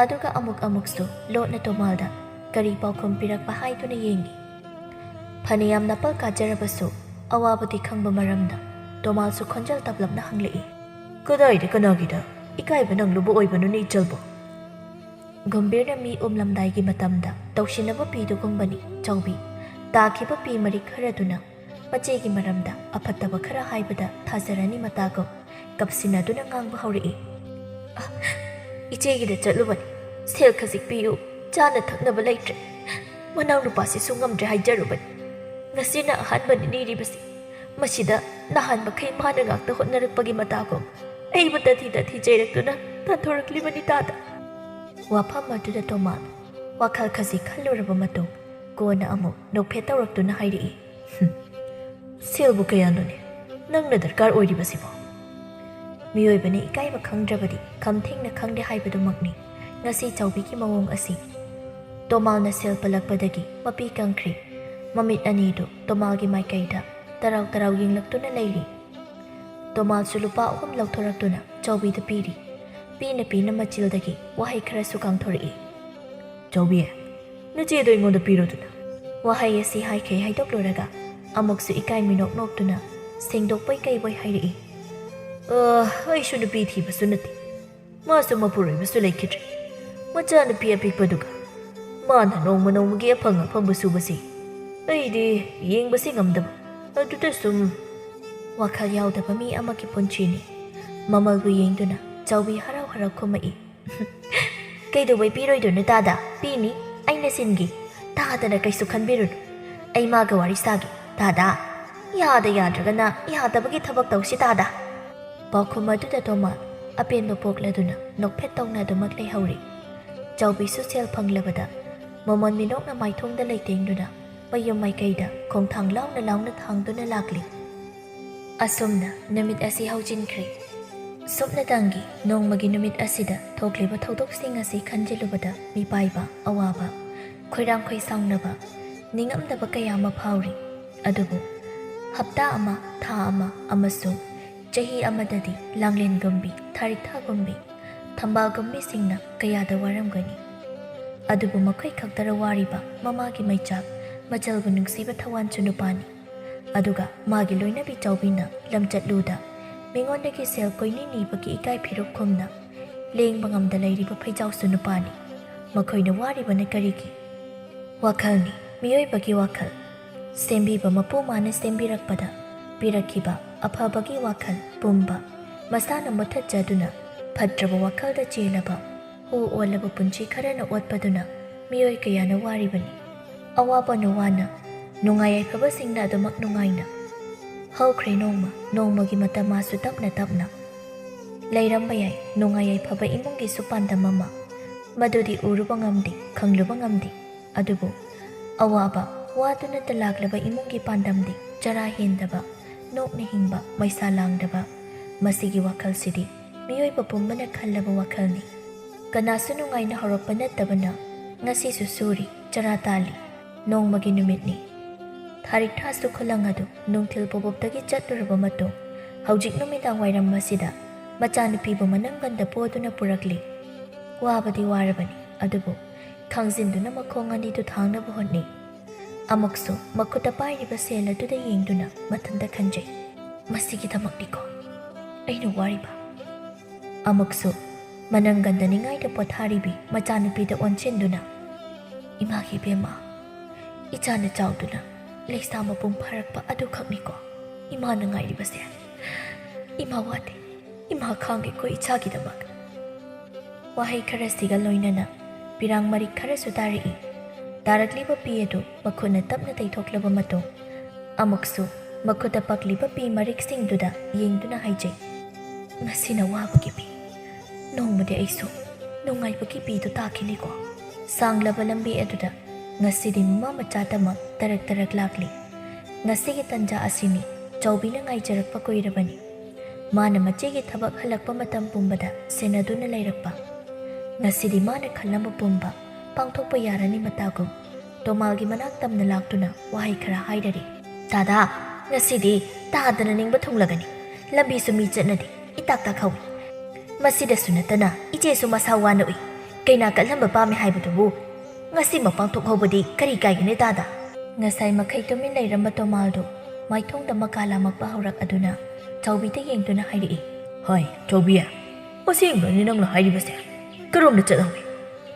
ꯑꯗꯨꯒ ꯑꯃꯨꯛꯁꯨ ꯂꯣꯠꯅ ꯇꯣꯃꯥꯜꯗ ꯀꯔꯤ ꯄꯥꯎꯈꯨꯝ ꯄꯤꯔꯛꯄ ꯍꯥꯏꯗꯨꯅ ꯌꯦꯡꯉꯤ ꯐꯅꯌꯥꯝ ꯅꯥꯄꯜ ꯀꯥꯖꯔꯕꯁꯨ ꯑꯋꯥꯕꯗꯤ ꯈꯪꯕ ꯃꯔꯝꯅ ꯇꯣꯃꯥꯜꯁꯨ ꯈꯣꯟꯖꯦꯜ ꯇꯞꯂꯞꯅ ꯍꯪꯂꯛꯏ ꯀꯗꯥꯏꯗ ꯀꯅꯥꯒꯤꯗ ꯏꯀꯥꯏꯕ ꯅꯪꯂꯨꯕ ꯑꯣꯏꯕꯅꯣꯅꯦ ꯏꯆꯜꯕꯣ ꯒꯝꯚꯤꯔꯅ ꯃꯤ ꯎꯝꯂꯝꯗꯥꯏꯒꯤ ꯃꯇꯝꯗ ꯇꯧꯁꯤꯟꯅꯕ ꯄꯤꯗꯨꯒꯨꯝꯕꯅꯤ ꯆꯧꯕꯤ ꯇꯥꯈꯤꯕ ꯄꯤ ꯃꯔꯤ ꯈꯔꯗꯨꯅ ꯃꯆꯦꯒꯤ ꯃꯔꯝꯗ ꯑꯐꯠꯇꯕ ꯈꯔ ꯍꯥꯏꯕꯗ ꯊꯥꯖꯔꯅꯤ ꯃꯇꯥꯒꯨ ꯀꯞꯁꯤꯟꯅꯗꯨꯅ ꯉꯥꯡꯕ ꯍꯧꯔꯛꯏ ꯏꯆꯦꯒꯤꯗ ꯆꯠꯂꯨꯕꯅꯤ ꯁꯦꯜ ꯈꯖꯤꯛ ꯄꯤꯌꯨ ꯆꯥꯅ ꯊꯛꯅꯕ ꯂꯩꯇ꯭ꯔꯦ ꯃꯅꯥꯎ ꯅꯨꯄꯥꯁꯤꯁꯨ ꯉꯝꯗ꯭ꯔꯦ ꯍꯥꯏꯖꯔꯨꯕꯅꯤ ꯉꯁꯤꯅ ꯑꯍꯥꯟꯕꯅꯤ ꯅꯤꯔꯤꯕꯁꯤ ꯃꯁꯤꯗ ꯅꯍꯥꯟ ꯃꯈꯩ ꯃꯥꯅ ꯉꯥꯛꯇ ꯍꯣꯠꯅꯔꯛꯄꯒꯤ ꯃꯇꯥꯒꯨꯝ ꯑꯩꯕꯨ ꯇꯊꯤ ꯆꯩꯔꯛꯇꯨꯅ ꯇꯥꯟꯊꯣꯔꯛꯂꯤꯕꯅꯤ ꯇꯥꯗ ꯋꯥꯐꯝ ꯑꯗꯨꯗ ꯇꯣꯃꯥꯜ ꯋꯥꯈꯜ ꯈꯖꯤꯛ ꯈꯜꯂꯨꯔꯕ ꯃꯇꯨꯡ ꯀꯣꯟꯅ ꯑꯃꯨꯛ ꯅꯣꯛꯐꯦꯠ ꯇꯧꯔꯛꯇꯨꯅ ꯍꯥꯏꯔꯛꯏ ꯁꯦꯜꯕꯨ ꯀꯌꯥꯅꯣꯅꯦ ꯅꯪꯅ ꯗꯔꯀꯥꯔ ꯑꯣꯏꯔꯤꯕꯁꯤꯕꯣ ꯃꯤꯑꯣꯏꯕꯅ ꯏꯀꯥꯏꯕ ꯈꯪꯗ꯭ꯔꯕꯗꯤ ꯈꯝꯊꯦꯡꯅ ꯈꯪꯗꯦ ꯍꯥꯏꯕꯗꯨꯃꯛꯅꯤ ꯉꯁꯤ ꯆꯧꯕꯤꯒꯤ ꯃꯑꯣꯡ ꯑꯁꯤ ꯇꯣꯃꯥꯜꯅ ꯁꯦꯜ ꯄꯜꯂꯛꯄꯗꯒꯤ ꯃꯄꯤ ꯀꯪꯈ꯭ꯔꯤ ꯃꯃꯤꯠ ꯑꯅꯤꯗꯨ ꯇꯣꯃꯥꯜꯒꯤ ꯃꯥꯏꯀꯩꯗ ꯇꯔꯥꯎ ꯌꯦꯡꯂꯛꯇꯨꯅ ꯂꯩꯔꯤ ꯇꯣꯃꯥꯜꯁꯨ ꯂꯨꯄꯥ 3 ꯂꯧꯊꯣꯔꯛꯇꯨꯅ ꯆꯧꯕꯤꯗ ꯄꯤꯔꯤ ꯄꯤꯅ ꯃꯆꯤꯜꯗꯒꯤ ꯋꯥꯍꯩ ꯈꯔꯁꯨ ꯀꯥꯡꯊꯣꯔꯛꯏ ꯆꯧꯕꯤ ꯅꯆꯦꯗꯣ ꯑꯩꯉꯣꯟꯗ ꯄꯤꯔꯣꯗꯨꯅ ꯋꯥꯍꯩ ꯑꯁꯤ ꯍꯥꯏꯈꯩ ꯍꯥꯏꯗꯣꯛꯂꯨꯔꯒ ꯑꯃꯨꯛꯁꯨ ꯏꯀꯥꯏ ꯃꯤꯅꯣꯛ ꯅꯣꯛꯇꯨꯅ ꯁꯦꯡꯗꯣꯛꯄꯩ ꯀꯩꯕꯣꯏ ꯍꯥꯏꯔꯛꯏ ꯑꯩꯁꯨ ꯅꯨꯄꯤ ꯊꯤꯕꯁꯨ ꯅꯠꯇꯦ ꯃꯥꯁꯨ ꯃꯄꯨꯔꯣꯏꯕꯁꯨ ꯂꯩꯈꯤꯗ꯭ꯔꯦ ꯃꯆꯥꯅꯨꯄꯤ ꯑꯄꯤꯛꯄꯗꯨꯒ ꯃꯥꯅ ꯅꯣꯡꯃꯒꯤ ꯑꯐꯪ ꯁꯨꯕꯁꯤ ꯑꯩꯗꯤ ꯌꯦꯡꯕꯁꯤ ꯉꯝꯗꯕ ꯑꯗꯨꯗ ꯁꯨꯝ ꯋꯥꯈꯜ ꯌꯥꯎꯗꯕ ꯃꯤ ꯑꯃꯒꯤ ꯄꯨꯟꯁꯤꯅꯤ ꯃꯃꯜꯕꯨ ꯌꯦꯡꯗꯨꯅ ꯆꯧꯕꯤ ꯍꯔꯥꯎ ꯈꯨꯝꯃꯛꯏ ꯀꯩꯗꯧꯕꯩ ꯄꯤꯔꯣꯏꯗꯣꯏꯅꯣ ꯇꯥꯗ ꯄꯤꯅꯤ ꯑꯩꯅ ꯁꯤꯟꯒꯤ ꯇꯥꯗꯅ ꯀꯩꯁꯨ ꯈꯟꯕꯤꯔꯨꯅꯨ ꯑꯩ ꯃꯥꯒ ꯋꯥꯔꯤ ꯁꯥꯒꯦ ꯗꯥꯗꯥ ꯌꯥꯗ ꯌꯥꯗ꯭ꯔꯒꯅ ꯌꯥꯗꯕꯒꯤ ꯊꯕꯛ ꯇꯧꯁꯤ ꯗꯥꯗꯥ ꯄꯥꯎꯈꯨꯝ ꯑꯗꯨꯗ ꯇꯣꯃꯥꯜ ꯑꯄꯦꯟꯕ ꯄꯣꯛꯂꯗꯨꯅ ꯅꯣꯛꯐꯦꯠ ꯇꯧꯅ ꯑꯗꯨꯃꯛ ꯂꯩꯍꯧꯔꯤ ꯆꯥꯎꯕꯤꯁꯨ ꯁꯦꯜ ꯐꯪꯂꯕꯗ ꯃꯃꯣꯟ ꯃꯤꯅꯣꯛꯅ ꯃꯥꯏꯊꯣꯡꯗ ꯂꯩꯇꯦꯡꯗꯨꯅ ꯃꯌꯨꯝ ꯃꯥꯏꯀꯩꯗ ꯈꯣꯡꯊꯥꯡ ꯂꯥꯎꯅ ꯂꯥꯎꯅ ꯊꯥꯡꯗꯨꯅ ꯂꯥꯛꯂꯤ ꯑꯁꯨꯝꯅ ꯅꯨꯃꯤꯠ ꯑꯁꯤ ꯍꯧꯖꯤꯟꯈ꯭ꯔꯦ ꯁꯨꯞꯅꯇꯪꯒꯤ ꯅꯣꯡꯃꯒꯤ ꯅꯨꯃꯤꯠ ꯑꯁꯤꯗ ꯊꯣꯛꯂꯤꯕ ꯊꯧꯗꯣꯛꯁꯤꯡ ꯑꯁꯤ ꯈꯟꯖꯤꯜꯂꯨꯕꯗ ꯃꯤꯄꯥꯏꯕ ꯑꯋꯥꯕ ꯈꯣꯏꯔꯥꯡ ꯈꯣꯏꯁꯥꯎꯅꯕ ꯅꯤꯡꯉꯝꯗꯕ ꯀꯌꯥ ꯑꯃ ꯐꯥꯎꯔꯤ ꯑꯗꯨꯕꯨ ꯍꯞꯇꯥ ꯑꯃ ꯊꯥ ꯑꯃ ꯑꯃꯁꯨꯡ ꯆꯍꯤ ꯑꯃꯗꯗꯤ ꯂꯥꯡꯂꯦꯟꯒꯨꯝꯕꯤ ꯊꯥꯔꯤꯛꯊꯥꯒꯨꯝꯕꯤ ꯊꯝꯕꯥꯜꯒꯨꯝꯕꯤꯁꯤꯡꯅ ꯀꯌꯥꯗ ꯋꯥꯔꯝꯒꯅꯤ ꯑꯗꯨꯕꯨ ꯃꯈꯣꯏ ꯈꯛꯇꯔ ꯋꯥꯔꯤꯕ ꯃꯃꯥꯒꯤ ꯃꯩꯆꯥꯛ ꯃꯆꯜꯕꯨ ꯅꯨꯡꯁꯤꯕ ꯊꯋꯥꯟꯁꯨ ꯅꯨꯄꯥꯅꯤ ꯑꯗꯨꯒ ꯃꯥꯒꯤ ꯂꯣꯏꯅꯕꯤ ꯆꯥꯎꯕꯤꯅ ꯂꯝꯆꯠꯂꯨꯗ ꯃꯤꯉꯣꯟꯗꯒꯤ ꯁꯦꯜ ꯀꯣꯏꯅꯤ ꯅꯤꯕꯒꯤ ꯏꯀꯥꯏ ꯐꯤꯔꯨꯛꯈꯨꯝꯅ ꯂꯦꯡꯕ ꯉꯝꯗ ꯂꯩꯔꯤꯕ ꯐꯩꯖꯥꯎꯁꯨ ꯅꯨꯄꯥꯅꯤ ꯃꯈꯣꯏꯅ ꯋꯥꯔꯤꯕꯅ ꯀꯔꯤꯒꯤ ꯋꯥꯈꯜꯅꯤ ꯃꯤꯑꯣꯏꯕꯒꯤ ꯋꯥꯈꯜ ꯁꯦꯝꯕꯤꯕ ꯃꯄꯨ ꯃꯥꯅ ꯁꯦꯝꯕꯤꯔꯛꯄꯗ ꯄꯤꯔꯛꯈꯤꯕ ꯑꯐꯕꯒꯤ ꯋꯥꯈꯜ ꯄꯨꯝꯕ ꯃꯁꯥꯅ ꯃꯨꯠꯊꯠꯆꯗꯨꯅ ꯐꯠꯇ꯭ꯔꯕ ꯋꯥꯈꯜꯗ ꯆꯦꯜꯂꯕ ꯍꯨ ꯑꯣꯜꯂꯕ ꯄꯨꯟꯁꯤ ꯈꯔꯅ ꯑꯣꯠꯄꯗꯨꯅ ꯃꯤꯑꯣꯏ ꯀꯌꯥꯅ ꯋꯥꯔꯤꯕꯅꯤ ꯑꯋꯥꯕꯅ ꯋꯥꯅ ꯅꯨꯡꯉꯥꯏ ꯌꯥꯏꯐꯕꯁꯤꯡꯅ ꯑꯗꯨꯃꯛ ꯅꯨꯡꯉꯥꯏꯅ ꯍꯧꯈ꯭ꯔꯦ ꯅꯣꯡꯃꯒꯤ ꯃꯇꯝ ꯃꯥꯁꯨ ꯇꯞꯅ ꯇꯞꯅ ꯂꯩꯔꯝꯕ ꯌꯥꯏ ꯅꯨꯡꯉꯥꯏ ꯌꯥꯏꯐꯕ ꯏꯃꯨꯡꯒꯤꯁꯨ ꯄꯥꯟꯗꯝ ꯑꯃ ꯃꯗꯨꯗꯤ ꯎꯔꯨꯕ ꯉꯝꯗꯦ ꯈꯪꯂꯨꯕ ꯉꯝꯗꯦ ꯑꯗꯨꯕꯨ ꯑꯋꯥꯕ ꯋꯥꯗꯨꯅꯇ ꯂꯥꯛꯂꯕ ꯏꯃꯨꯡꯒꯤ ꯄꯥꯟꯗꯝꯗꯤ ꯆꯔꯥ ꯍꯦꯟꯗꯕ ꯅꯣꯛꯅ ꯍꯤꯡꯕ ꯃꯩꯁꯥ ꯂꯥꯡꯗꯕ ꯃꯁꯤꯒꯤ ꯋꯥꯈꯜꯁꯤꯗꯤ ꯃꯤꯑꯣꯏꯕ ꯄꯨꯝꯕꯅ ꯈꯜꯂꯕ ꯋꯥꯈꯜꯅꯤ ꯀꯅꯥꯁꯨ ꯅꯨꯡꯉꯥꯏꯅ ꯍꯧꯔꯛꯄ ꯅꯠꯇꯕꯅ ꯉꯁꯤꯁꯨ ꯁꯨꯔꯤ ꯆꯔꯥ ꯇꯥꯜꯂꯤ ꯅꯣꯡꯃꯒꯤ ꯅꯨꯃꯤꯠꯅꯤ ꯊꯥꯔꯤꯛꯊꯥꯁꯨ ꯈꯨꯂꯪ ꯑꯗꯨ ꯅꯨꯡꯊꯤꯜ ꯄꯣꯕꯣꯞꯇꯒꯤ ꯆꯠꯂꯨꯔꯕ ꯃꯇꯨꯡ ꯍꯧꯖꯤꯛ ꯅꯨꯃꯤꯗꯥꯡ ꯋꯥꯏꯔꯝ ꯑꯁꯤꯗ ꯃꯆꯥꯅꯨꯄꯤꯕꯨ ꯃꯅꯪꯒꯟꯗ ꯄꯣꯗꯨꯅ ꯄꯨꯔꯛꯂꯤ ꯋꯥꯕꯗꯤ ꯋꯥꯔꯕꯅꯤ ꯑꯗꯨꯕꯨ ꯈꯥꯡꯖꯤꯟꯗꯨꯅ ꯃꯈꯣꯡ ꯑꯅꯤꯗꯨ ꯊꯥꯡꯅꯕ ꯍꯣꯠꯅꯩ ꯑꯃꯨꯛꯁꯨ ꯃꯈꯨꯠꯇ ꯄꯥꯏꯔꯤꯕ ꯁꯦꯜ ꯑꯗꯨꯗ ꯌꯦꯡꯗꯨꯅ ꯃꯊꯟꯇ ꯈꯟꯖꯩ ꯃꯁꯤꯒꯤꯗꯃꯛꯅꯤꯀꯣ ꯑꯩꯅ ꯋꯥꯔꯤꯕ ꯑꯃꯨꯛꯁꯨ ꯃꯅꯪꯒꯟꯗ ꯅꯤꯡꯉꯥꯏꯗ ꯄꯣꯊꯥꯔꯤꯕꯤ ꯃꯆꯥꯅꯨꯄꯤꯗ ꯑꯣꯟꯁꯤꯟꯗꯨꯅ ꯏꯃꯥꯒꯤ ꯏꯕꯦꯝꯃ ꯏꯆꯥꯅ ꯆꯥꯎꯗꯨꯅ ꯂꯩꯁꯥ ꯃꯄꯨꯡ ꯐꯥꯔꯛꯄ ꯑꯗꯨꯈꯛꯅꯤꯀꯣ ꯏꯃꯥꯅ ꯉꯥꯏꯔꯤꯕꯁꯦ ꯏꯃꯥ ꯋꯥꯗꯦ ꯏꯃꯥ ꯈꯥꯡꯒꯦꯀꯣ ꯏꯆꯥꯒꯤꯗꯃꯛ ꯋꯥꯍꯩ ꯈꯔꯁꯤꯒ ꯂꯣꯏꯅꯅ ꯄꯤꯔꯥꯡ ꯃꯔꯤꯛ ꯈꯔꯁꯨ ꯇꯥꯔꯛꯏ ꯇꯥꯔꯛꯂꯤꯕ ꯄꯤ ꯑꯗꯨ ꯃꯈꯨꯠꯅ ꯇꯞꯅ ꯇꯩꯊꯣꯛꯂꯕ ꯃꯇꯨꯡ ꯑꯃꯨꯛꯁꯨ ꯃꯈꯨꯠꯇ ꯄꯛꯂꯤꯕ ꯄꯤ ꯃꯔꯤꯛꯁꯤꯡꯗꯨꯗ ꯌꯦꯡꯗꯨꯅ ꯍꯥꯏꯖꯩ ꯉꯁꯤꯅ ꯋꯥꯕꯒꯤ ꯄꯤ ꯅꯣꯡꯃꯗꯤ ꯑꯩꯁꯨ ꯅꯨꯡꯉꯥꯏꯕꯒꯤ ꯄꯤꯗꯨ ꯇꯥꯈꯤꯅꯤꯀꯣ ꯁꯥꯡꯂꯕ ꯂꯝꯕꯤ ꯑꯗꯨꯗ ꯉꯁꯤꯗꯤ ꯃꯃꯥ ꯃꯆꯥꯇꯃꯛ ꯇꯔꯛ ꯇꯔꯛ ꯂꯥꯛꯂꯤ ꯉꯁꯤꯒꯤ ꯇꯟꯖꯥ ꯑꯁꯤꯅꯤ ꯆꯥꯎꯕꯤꯅ ꯉꯥꯏꯖꯔꯛꯄ ꯀꯨꯏꯔꯕꯅꯤ ꯃꯥꯅ ꯃꯆꯦꯒꯤ ꯊꯕꯛ ꯍꯜꯂꯛꯄ ꯃꯇꯝ ꯄꯨꯝꯕꯗ ꯁꯦꯟꯅꯗꯨꯅ ꯂꯩꯔꯛꯄ ꯉꯁꯤꯗꯤ ꯃꯥꯅ ꯈꯜꯂꯝꯕ ꯄꯨꯝꯕ ꯄꯥꯡꯊꯣꯛꯄ ꯌꯥꯔꯅꯤ ꯃꯇꯥꯒꯨꯝ ꯇꯣꯃꯥꯜꯒꯤ ꯃꯅꯥꯛ ꯇꯝꯅ ꯂꯥꯛꯇꯨꯅ ꯋꯥꯍꯩ ꯈꯔ ꯍꯥꯏꯔꯔꯤ ꯗꯥꯗꯥ ꯉꯁꯤꯗꯤ ꯇꯥꯗꯅ ꯅꯤꯡꯕ ꯊꯨꯡꯂꯒꯅꯤ ꯂꯝꯕꯤꯁꯨ ꯃꯤ ꯆꯠꯅꯗꯦ ꯏꯇꯥꯛ ꯇꯥꯛꯍꯧꯏ ꯃꯁꯤꯗꯁꯨ ꯅꯠꯇꯅ ꯏꯆꯦꯁꯨ ꯃꯁꯥ ꯋꯥꯅ ꯎꯏ ꯀꯩꯅꯥ ꯀꯠꯍꯟꯕ ꯄꯥꯝꯃꯦ ꯍꯥꯏꯕꯗꯨꯕꯨ ꯉꯁꯤꯃꯛ ꯄꯥꯡꯊꯣꯛꯍꯧꯕꯗꯤ ꯀꯔꯤ ꯀꯥꯏꯒꯅꯤ ꯗꯥꯗꯥ ꯉꯁꯥꯏ ꯃꯈꯩ ꯇꯨꯃꯤꯟ ꯂꯩꯔꯝꯕ ꯇꯣꯃꯥꯜꯗꯨ ꯃꯥꯏꯊꯣꯡꯗ ꯃꯀꯥ ꯂꯥꯃꯛꯄ ꯍꯧꯔꯛꯑꯗꯨꯅ ꯆꯥꯎꯕꯤꯗ ꯌꯦꯡꯗꯨꯅ ꯍꯥꯏꯔꯛꯏ ꯍꯣꯏ ꯆꯥꯎꯕꯤ ꯑꯁꯦꯡꯕꯅꯤ ꯅꯪꯅ ꯍꯥꯏꯔꯤꯕꯁꯦ ꯀꯔꯣꯝꯗ ꯆꯠꯍꯧꯏ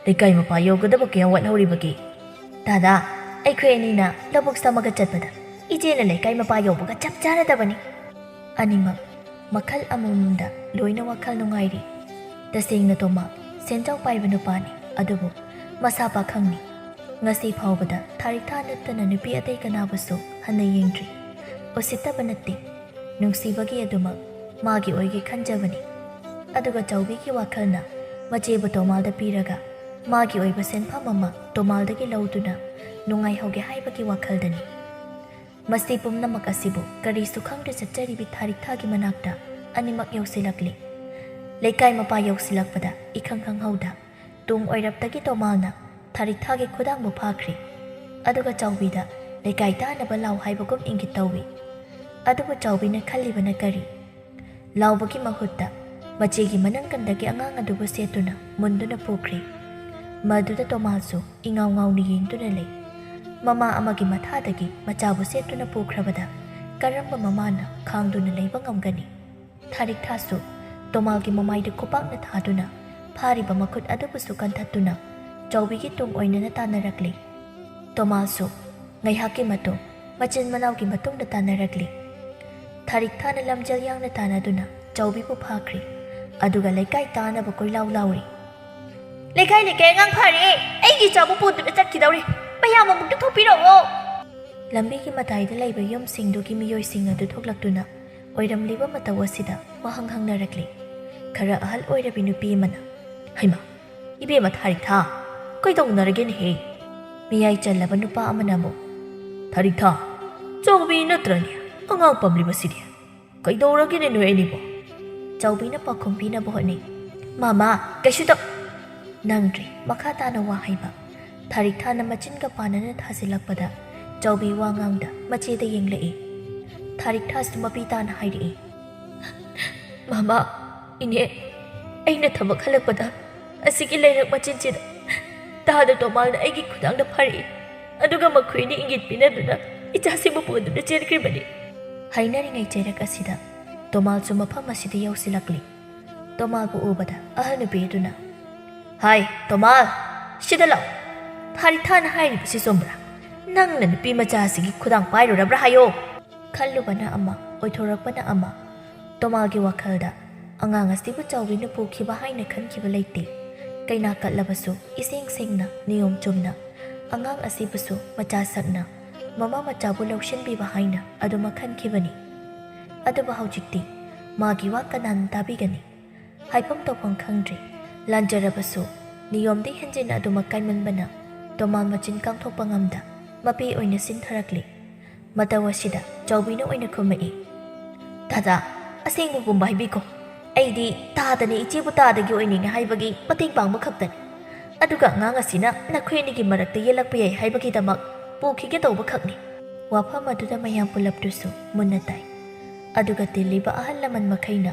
ꯂꯩꯀꯥꯏ ꯃꯄꯥ ꯌꯧꯒꯗꯕ ꯀꯌꯥ ꯋꯥꯠꯍꯧꯔꯤꯕꯒꯦ ꯗꯥꯗꯥ ꯑꯩꯈꯣꯏ ꯑꯅꯤꯅ ꯂꯧꯕꯨꯛ ꯁꯝꯃꯒ ꯆꯠꯄꯗ ꯏꯆꯦꯅ ꯂꯩꯀꯥꯏ ꯃꯄꯥ ꯌꯧꯕꯒ ꯆꯞ ꯆꯥꯅꯗꯕꯅꯤ ꯑꯅꯤꯃꯛ ꯃꯈꯜ ꯑꯃꯃꯝꯗ ꯂꯣꯏꯅ ꯋꯥꯈꯜ ꯅꯨꯡꯉꯥꯏꯔꯤ ꯇꯁꯦꯡꯅ ꯇꯣꯃꯥꯜ ꯁꯦꯟꯖꯥꯎ ꯄꯥꯏꯕ ꯅꯨꯄꯥꯅꯤ ꯑꯗꯨꯕꯨ ꯃꯁꯥ ꯄꯥꯈꯪꯅꯤ ꯉꯁꯤ ꯐꯥꯎꯕꯗ ꯊꯥꯔꯤꯛꯊꯥ ꯅꯠꯇꯅ ꯅꯨꯄꯤ ꯑꯇꯩ ꯀꯅꯥꯕꯨꯁꯨ ꯍꯟꯅ ꯌꯦꯡꯗ꯭ꯔꯤ ꯎꯁꯤꯠꯇꯕ ꯅꯠꯇꯦ ꯅꯨꯡꯁꯤꯕꯒꯤ ꯑꯗꯨꯃꯛ ꯃꯥꯒꯤ ꯑꯣꯏꯒꯦ ꯈꯟꯖꯕꯅꯤ ꯑꯗꯨꯒ ꯆꯥꯎꯕꯤꯒꯤ ꯋꯥꯈꯜꯅ ꯃꯆꯦꯕꯨ ꯇꯣꯃꯥꯜꯗ ꯄꯤꯔꯒ ꯃꯥꯒꯤ ꯑꯣꯏꯕ ꯁꯦꯟꯐꯝ ꯑꯃ ꯇꯣꯃꯥꯜꯗꯒꯤ ꯂꯧꯗꯨꯅ ꯅꯨꯡꯉꯥꯏꯍꯧꯒꯦ ꯍꯥꯏꯕꯒꯤ ꯋꯥꯈꯜꯗꯅꯤ ꯃꯁꯤ ꯄꯨꯝꯅꯃꯛ ꯑꯁꯤꯕꯨ ꯀꯔꯤꯁꯨ ꯈꯪꯗ ꯆꯠꯆꯔꯤꯕꯤ ꯊꯥꯔꯤꯛꯊꯥꯒꯤ ꯃꯅꯥꯛꯇ ꯑꯅꯤꯃꯛ ꯌꯧꯁꯤꯜꯂꯛꯂꯤ ꯂꯩꯀꯥꯏ ꯃꯄꯥ ꯌꯧꯁꯤꯜꯂꯛꯄꯗ ꯏꯈꯪ ꯈꯪꯍꯧꯗ ꯇꯨꯡ ꯑꯣꯏꯔꯞꯇꯒꯤ ꯇꯣꯃꯥꯜꯅ ꯊꯥꯔꯤꯛꯊꯥꯒꯤ ꯈꯨꯗꯥꯡꯕꯨ ꯐꯥꯈ꯭ꯔꯤ ꯑꯗꯨꯒ ꯆꯥꯎꯕꯤꯗ ꯂꯩꯀꯥꯏ ꯇꯥꯅꯕ ꯂꯥꯎ ꯍꯥꯏꯕꯒꯨꯝ ꯏꯪꯒꯤꯠ ꯇꯧꯏ ꯑꯗꯨꯕꯨ ꯆꯥꯎꯕꯤꯅ ꯈꯜꯂꯤꯕꯅ ꯀꯔꯤ ꯂꯥꯎꯕꯒꯤ ꯃꯍꯨꯠꯇ ꯃꯆꯦꯒꯤ ꯃꯅꯪꯒꯟꯗꯒꯤ ꯑꯉꯥꯡ ꯑꯗꯨꯕꯨ ꯁꯦꯠꯇꯨꯅ ꯃꯨꯟꯗꯨꯅ ꯄꯨꯈ꯭ꯔꯤ ꯃꯗꯨꯗ ꯇꯣꯃꯥꯜꯁꯨ ꯏꯉꯥꯎ ꯉꯥꯎꯅ ꯌꯦꯡꯗꯨꯅ ꯂꯩ ꯃꯃꯥ ꯑꯃꯒꯤ ꯃꯊꯥꯗꯒꯤ ꯃꯆꯥꯕꯨ ꯁꯦꯠꯇꯨꯅ ꯄꯨꯈ꯭ꯔꯕꯗ ꯀꯔꯝꯕ ꯃꯃꯥꯅ ꯈꯥꯡꯗꯨꯅ ꯂꯩꯕ ꯉꯝꯒꯅꯤ ꯊꯥꯔꯤꯛꯊꯥꯁꯨ ꯇꯣꯃꯥꯜꯒꯤ ꯃꯃꯥꯏꯗ ꯈꯨꯄꯥꯛꯅ ꯊꯥꯗꯨꯅ ꯐꯥꯔꯤꯕ ꯃꯈꯨꯠ ꯑꯗꯨꯕꯨꯁꯨ ꯀꯟꯊꯠꯇꯨꯅ ꯆꯥꯎꯕꯤꯒꯤ ꯇꯨꯡ ꯑꯣꯏꯅꯅ ꯇꯥꯟꯅꯔꯛꯂꯤ ꯇꯣꯃꯥꯜꯁꯨ ꯉꯥꯏꯍꯥꯛꯀꯤ ꯃꯇꯨꯡ ꯃꯆꯤꯟ ꯃꯅꯥꯎꯒꯤ ꯃꯇꯨꯡꯗ ꯇꯥꯟꯅꯔꯛꯂꯤ ꯊꯥꯔꯤꯛꯊꯥꯅ ꯂꯝꯖꯦꯜ ꯌꯥꯡꯅ ꯇꯥꯟꯅꯗꯨꯅ ꯆꯥꯎꯕꯤꯕꯨ ꯐꯥꯈ꯭ꯔꯤ ꯑꯗꯨꯒ ꯂꯩꯀꯥꯏ ꯇꯥꯅꯕ ꯀꯣꯏꯂꯥꯎ ꯂꯥꯎꯔꯤ ꯂꯩꯀꯥꯏ ꯑꯉꯥꯡ ꯐꯥꯔꯦ ꯑꯩꯒꯤ ꯏꯆꯥꯕꯨ ꯄꯨꯗꯨꯅ ꯆꯠꯈꯤꯗꯧꯔꯦ ꯃꯌꯥꯝ ꯑꯃꯨꯛꯇ ꯊꯣꯛꯄꯤꯔꯛꯑꯣ ꯂꯝꯕꯤꯒꯤ ꯃꯇꯥꯏꯗ ꯂꯩꯕ ꯌꯨꯝꯁꯤꯡꯗꯨꯒꯤ ꯃꯤꯑꯣꯏꯁꯤꯡ ꯑꯗꯨ ꯊꯣꯛꯂꯛꯇꯨꯅ ꯑꯣꯏꯔꯝꯂꯤꯕ ꯃꯇꯧ ꯑꯁꯤꯗ ꯋꯥꯍꯪ ꯍꯪꯅꯔꯛꯂꯤ꯫ ꯈꯔ ꯑꯍꯜ ꯑꯣꯏꯔꯕꯤ ꯅꯨꯄꯤ ꯑꯃꯅ "ꯍꯩꯃꯥ, ꯏꯕꯦꯝꯃ ꯊꯥꯔꯤꯛꯊꯥ, ꯀꯩꯗꯧꯅꯔꯒꯦꯅꯦꯍꯦ?" ꯃꯤꯌꯥꯏ ꯆꯜꯂꯕ ꯅꯨꯄꯥ ꯑꯃꯅ ꯑꯃꯨꯛ "ꯊꯥꯔꯤꯛꯊꯥ, ꯆꯥꯎꯕꯤ ꯅꯠꯇ꯭ꯔꯅꯦ ꯑꯉꯥꯡ ꯄꯝꯂꯤꯕꯁꯤꯗꯤ? ꯀꯩꯗꯧꯔꯒꯦꯅꯦ ꯅꯣꯏ ꯑꯅꯤꯕꯣ?" ꯆꯥꯎꯕꯤꯅ ꯄꯥꯈꯨꯝ ꯄꯤꯅꯕ ꯍꯣꯠꯅꯩ꯫ "ꯃꯥꯃꯥ, ꯀꯩꯁꯨ ꯇꯧ..." ꯅꯪꯗ꯭ꯔꯤ ꯃꯈꯥ ꯇꯥꯅ ꯋꯥ ꯍꯩꯕ꯫ ꯊꯥꯔꯤꯛꯊꯥꯅ ꯃꯆꯤꯟꯒ ꯄꯥꯟꯅꯅ ꯊꯥꯖꯤꯜꯂꯛꯄꯗ ꯆꯥꯎꯕꯤ ꯋꯥ ꯉꯥꯡꯗ ꯃꯆꯦꯗ ꯌꯦꯡꯂꯛꯏ꯫ ꯊꯥꯔꯤꯛꯊꯥꯁꯨ ꯃꯄꯤ ꯇꯥꯅ ꯍꯥꯏꯔꯛꯏ꯫ "ꯃꯥꯃꯥ, ꯏꯅꯦ, ꯑꯩꯅ ꯊꯕꯛ ꯍꯜꯂꯛꯄꯗ ꯑꯁꯤꯒꯤ ꯂꯩꯔꯛ ꯃꯆꯤꯟꯁꯤꯗ ꯇꯥꯗ ꯇꯣꯃꯥꯜꯅ ꯑꯩꯒꯤ ꯈꯨꯗꯥꯡꯗ ꯐꯥꯔꯛꯏ, ꯑꯗꯨꯒ ꯃꯈꯣꯏꯅ ꯏꯪꯒꯤꯠ ꯄꯤꯅꯗꯨꯅ ꯏꯆꯥꯁꯤꯕꯨ ꯄꯨꯗꯨꯅ ꯆꯦꯟꯈ꯭ꯔꯤꯕꯅꯤ." ꯍꯥꯏꯅꯔꯤꯉꯩ ꯆꯩꯔꯛ ꯑꯁꯤꯗ ꯇꯣꯃꯥꯜꯁꯨ ꯃꯐꯝ ꯑꯁꯤꯗ ꯌꯧꯁꯤꯜꯂꯛꯂꯤ꯫ ꯇꯣꯃꯥꯜꯕꯨ ꯎꯕꯗ ꯑꯍꯜ ꯅꯨꯄꯤ ꯑꯗꯨꯅ "ꯍꯥꯏ ꯇꯣꯃꯥꯜ, ꯁꯤꯗ ꯂꯥꯛꯎ. ꯊꯥꯔꯤꯛꯊꯥꯅ ꯍꯥꯏꯔꯤꯕꯁꯤ ꯆꯨꯝꯕ꯭ꯔꯥ? ꯅꯪꯅ ꯅꯨꯄꯤ ꯃꯆꯥꯁꯤꯒꯤ ꯈꯨꯗꯥꯡ ꯄꯥꯏꯔꯨꯔꯕ꯭ꯔꯥ ꯍꯥꯏꯌꯣ." ꯈꯜꯂꯨꯕꯅ ꯑꯃ, ꯑꯣꯏꯊꯣꯔꯛꯄꯅ ꯑꯃ꯫ ꯇꯣꯃꯥꯜꯒꯤ ꯋꯥꯈꯜꯗ ꯑꯉꯥꯡ ꯑꯁꯤꯕꯨ ꯆꯥꯎꯕꯤꯅ ꯄꯨꯈꯤꯕ ꯍꯥꯏꯅ ꯈꯟꯈꯤꯕ ꯂꯩꯇꯦ꯫ ꯀꯩꯅꯥ ꯀꯠꯂꯕꯁꯨ ꯏꯁꯦꯡ ꯁꯦꯡꯅ ꯅꯤꯌꯣꯝ ꯆꯨꯝꯅ ꯑꯉꯥꯡ ꯑꯁꯤꯕꯨꯁꯨ ꯃꯆꯥ ꯁꯛꯅ ꯃꯃꯥ ꯃꯆꯥꯕꯨ ꯂꯧꯁꯤꯟꯕꯤꯕ ꯍꯥꯏꯅ ꯑꯗꯨꯃꯛ ꯈꯟꯈꯤꯕꯅꯤ꯫ ꯑꯗꯨꯕꯨ ꯍꯧꯖꯤꯛꯇꯤ ꯃꯥꯒꯤ ꯋꯥ ꯀꯅꯥꯅ ꯇꯥꯕꯤꯒꯅꯤ? ꯍꯥꯏꯐꯝ ꯇꯧꯐꯝ ꯈꯪꯗ꯭ꯔꯤ꯫ ꯂꯥꯟꯖꯔꯕꯁꯨ ꯅꯤꯌꯣꯝꯗꯤ ꯍꯦꯟꯖꯤꯟꯅ ꯑꯗꯨꯃꯛ ꯀꯥꯏꯃꯟꯕꯅ ꯇꯣꯃꯥꯜ ꯃꯆꯤꯟ ꯀꯥꯡꯊꯣꯛꯄ ꯉꯝꯗ ꯃꯄꯤ ꯑꯣꯏꯅ ꯁꯤꯟꯊꯔꯛꯂꯤ꯫ ꯃꯇꯧ ꯑꯁꯤꯗ ꯆꯥꯎꯕꯤꯅ ꯑꯣꯏꯅ ꯈꯨꯝꯃꯛꯏ꯫ "ꯗꯥꯗꯥ, ꯑꯁꯦꯡꯕ ꯄꯨꯝꯕ ꯍꯥꯏꯕꯤꯈꯣ. ꯑꯩꯗꯤ ꯇꯥꯗꯅ ꯏꯆꯦꯕꯨ ꯇꯥꯗꯒꯤ ꯑꯣꯏꯅꯤꯡꯉꯦ ꯍꯥꯏꯕꯒꯤ ꯃꯇꯦꯡ ꯄꯥꯡꯕ ꯈꯛꯇꯅꯤ. ꯑꯗꯨꯒ ꯑꯉꯥꯡ ꯑꯁꯤꯅ ꯅꯈꯣꯏ ꯑꯅꯤꯒꯤ ꯃꯔꯛꯇ ꯌꯦꯜꯂꯛꯄ ꯌꯥꯏ ꯍꯥꯏꯕꯒꯤꯗꯃꯛ ꯄꯨꯈꯤꯒꯦ ꯇꯧꯕ ꯈꯛꯅꯤ." ꯋꯥꯐꯝ ꯑꯗꯨꯗ ꯃꯌꯥꯝ ꯄꯨꯂꯞꯇꯨꯁꯨ ꯃꯨꯟꯅ ꯇꯥꯏ꯫ ꯑꯗꯨꯒ ꯇꯤꯜꯂꯤꯕ ꯑꯍꯜ ꯂꯃꯟ ꯃꯈꯩꯅ